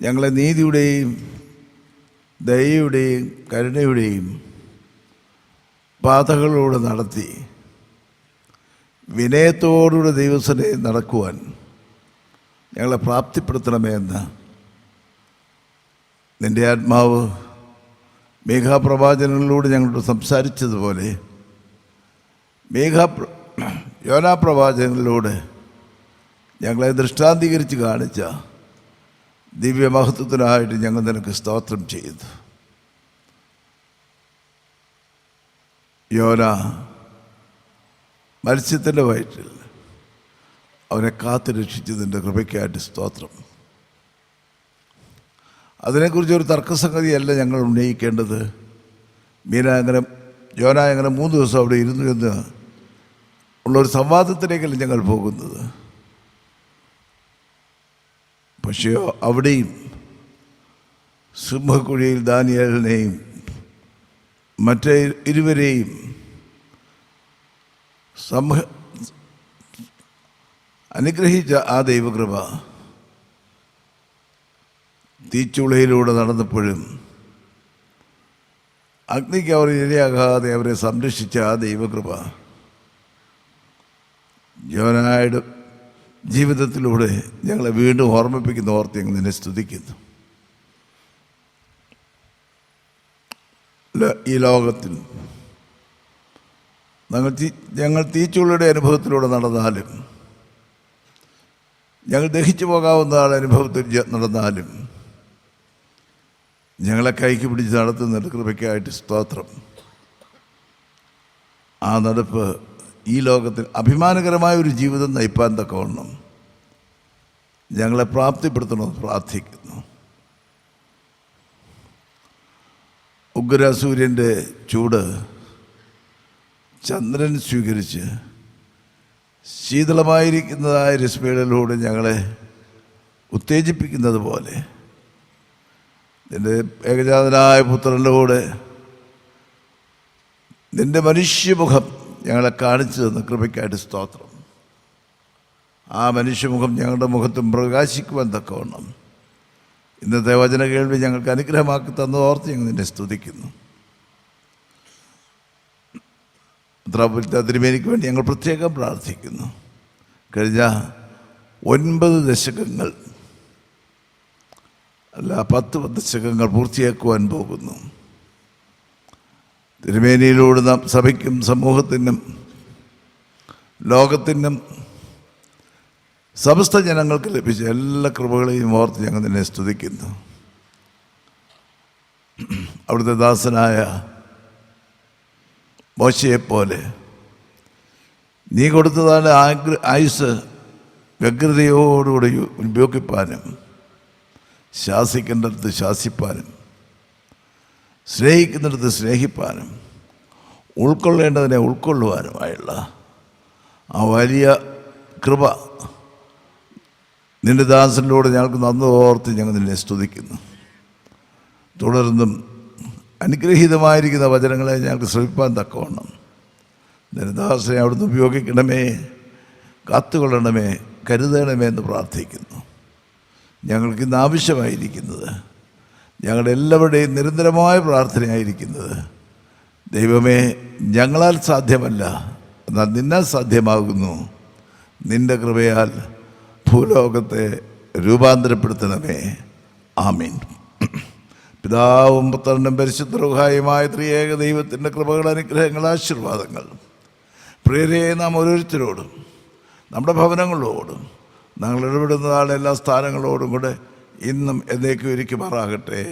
ഞങ്ങളെ നീതിയുടെയും ദയയുടെയും കരുണയുടെയും പാതകളിലൂടെ നടത്തി വിനയത്തോടുകൂടെ ദൈവസനെ നടക്കുവാൻ ഞങ്ങളെ പ്രാപ്തിപ്പെടുത്തണമേ എന്ന് നിൻ്റെ ആത്മാവ് മേഘാപ്രവാചനങ്ങളിലൂടെ ഞങ്ങളോട് സംസാരിച്ചതുപോലെ യോനാപ്രവാചകങ്ങളിലൂടെ ഞങ്ങളെ ദൃഷ്ടാന്തീകരിച്ച് കാണിച്ച ദിവ്യമഹത്വത്തിനായിട്ട് ഞങ്ങൾ നിനക്ക് സ്തോത്രം ചെയ്തു. യോന മത്സ്യത്തിൻ്റെ വയറ്റിൽ അവനെ കാത്തു രക്ഷിച്ചതിൻ്റെ കൃപയ്ക്കായിട്ട് സ്തോത്രം. അതിനെക്കുറിച്ചൊരു തർക്കസംഗതിയല്ല ഞങ്ങൾ ഉന്നയിക്കേണ്ടത്. യോന അങ്ങനെ 3 ദിവസം അവിടെ ഇരുന്നു എന്ന് ഉള്ളൊരു സംവാദത്തിലേക്കല്ല ഞങ്ങൾ പോകുന്നത്. പക്ഷേ അവിടെയും സിംഹക്കുഴിയിൽ ദാനിയേലിനെയും മറ്റേ ഇരുവരെയും അനുഗ്രഹിച്ച ആ ദൈവകൃപ തീച്ചുളയിലൂടെ നടന്നപ്പോഴും അഗ്നിക്ക് അവർ ഇരയാകാതെ അവരെ സംരക്ഷിച്ച ആ ദൈവകൃപ യോനായുടെ ജീവിതത്തിലൂടെ ഞങ്ങളെ വീണ്ടും ഓർമ്മിപ്പിക്കുന്ന ഓർത്ത് ഞങ്ങൾ നിന്നെ സ്തുതിക്കുന്നു. ഈ ലോകത്തിൽ ഞങ്ങൾ തീച്ചുള്ളിയുടെ അനുഭവത്തിലൂടെ നടന്നാലും ഞങ്ങൾ ദഹിച്ചു പോകാവുന്ന അനുഭവത്തിൽ നടന്നാലും ഞങ്ങളെ കൈക്ക് പിടിച്ച് നടത്തുന്ന കൃപയ്ക്കായിട്ട് സ്തോത്രം. ആ നടപ്പ് ഈ ലോകത്തിൽ അഭിമാനകരമായ ഒരു ജീവിതം നയിപ്പാൻ തക്കവണ്ണം ഞങ്ങളെ പ്രാപ്തിപ്പെടുത്തണമെന്ന് പ്രാർത്ഥിക്കുന്നു. ഉഗ്രസൂര്യൻ്റെ ചൂട് ചന്ദ്രൻ സ്വീകരിച്ച് ശീതളമായിരിക്കുന്നതായ രശ്മികളിലൂടെ ഞങ്ങളെ ഉത്തേജിപ്പിക്കുന്നത് പോലെ നിൻ്റെ ഏകജാതനായ പുത്രനിലൂടെ നിൻ്റെ മനുഷ്യമുഖം ഞങ്ങളെ കാണിച്ചു തന്ന കൃപയ്ക്കായിട്ട് സ്തോത്രം. ആ മനുഷ്യമുഖം ഞങ്ങളുടെ മുഖത്തും പ്രകാശിക്കുവാൻ തക്കവണ്ണം ഇന്നത്തെ വചന കേൾവി ഞങ്ങൾക്ക് അനുഗ്രഹമാക്കി തന്നതോർത്ത് ഞങ്ങൾ നിന്നെ സ്തുതിക്കുന്നു. തിരുമേനിക്ക് വേണ്ടി ഞങ്ങൾ പ്രത്യേകം പ്രാർത്ഥിക്കുന്നു. കഴിഞ്ഞ 9 ദശകങ്ങൾ അല്ല 10 ദശകങ്ങൾ പൂർത്തിയാക്കുവാൻ പോകുന്നു. തിരുമേനിയിലൂടെ നാം സഭയ്ക്കും സമൂഹത്തിനും ലോകത്തിനും സമസ്ത ജനങ്ങൾക്ക് ലഭിച്ച എല്ലാ കൃപകളെയും ഓർത്ത് ഞങ്ങൾ നിന്നെ സ്തുതിക്കുന്നു. അവിടുത്തെ ദാസനായ മോശയെപ്പോലെ നീ കൊടുത്തതാണ് ആയുസ് വ്യഗ്രതയോടുകൂടി ഉപയോഗിപ്പാനും ശാസിക്കേണ്ടടുത്ത് ശാസിപ്പാനും സ്നേഹിക്കുന്നിടത്ത് സ്നേഹിപ്പാനും ഉൾക്കൊള്ളേണ്ടതിനെ ഉൾക്കൊള്ളുവാനുമായുള്ള ആ വലിയ കൃപ നിൻ്റെ ദാസനിലൂടെ ഞങ്ങൾക്ക് നന്ദി ഓർത്ത് ഞങ്ങൾ നിന്നെ സ്തുതിക്കുന്നു. തുടർന്നും അനുഗ്രഹീതമായിരിക്കുന്ന വചനങ്ങളെ ഞങ്ങൾക്ക് ശ്രമിപ്പാൻ തക്കവണ്ണം നിൻ്റെ ദാസനെ അവിടുന്ന് ഉപയോഗിക്കണമേ, കാത്തുകൊള്ളണമേ, കരുതണമേ എന്ന് പ്രാർത്ഥിക്കുന്നു. ഞങ്ങൾക്കിന്ന് ആവശ്യമായിരിക്കുന്നത്, ഞങ്ങളുടെ എല്ലാവരുടെയും നിരന്തരമായ പ്രാർത്ഥനയായിരിക്കുന്നത് ദൈവമേ, ഞങ്ങളാൽ സാധ്യമല്ല, എന്നാൽ നിന്നാൽ സാധ്യമാകുന്നു. നിൻ്റെ കൃപയാൽ ഭൂലോകത്തെ രൂപാന്തരപ്പെടുത്തണമേ. ആമീൻ. പിതാവും പുത്രനും പരിശുദ്ധ റൂഹായുമായ ത്രിയേക ദൈവത്തിൻ്റെ കൃപകൾ, അനുഗ്രഹങ്ങൾ, ആശീർവാദങ്ങൾ പ്രിയരെ നാം ഓരോരുത്തരോടും നമ്മുടെ ഭവനങ്ങളോടും ഞങ്ങൾ ഇടപെടുന്നതാണ് എല്ലാ സ്ഥാനങ്ങളോടും കൂടെ ഇന്നും എന്നേക്കും ഇരിക്കുമാറാകട്ടെ.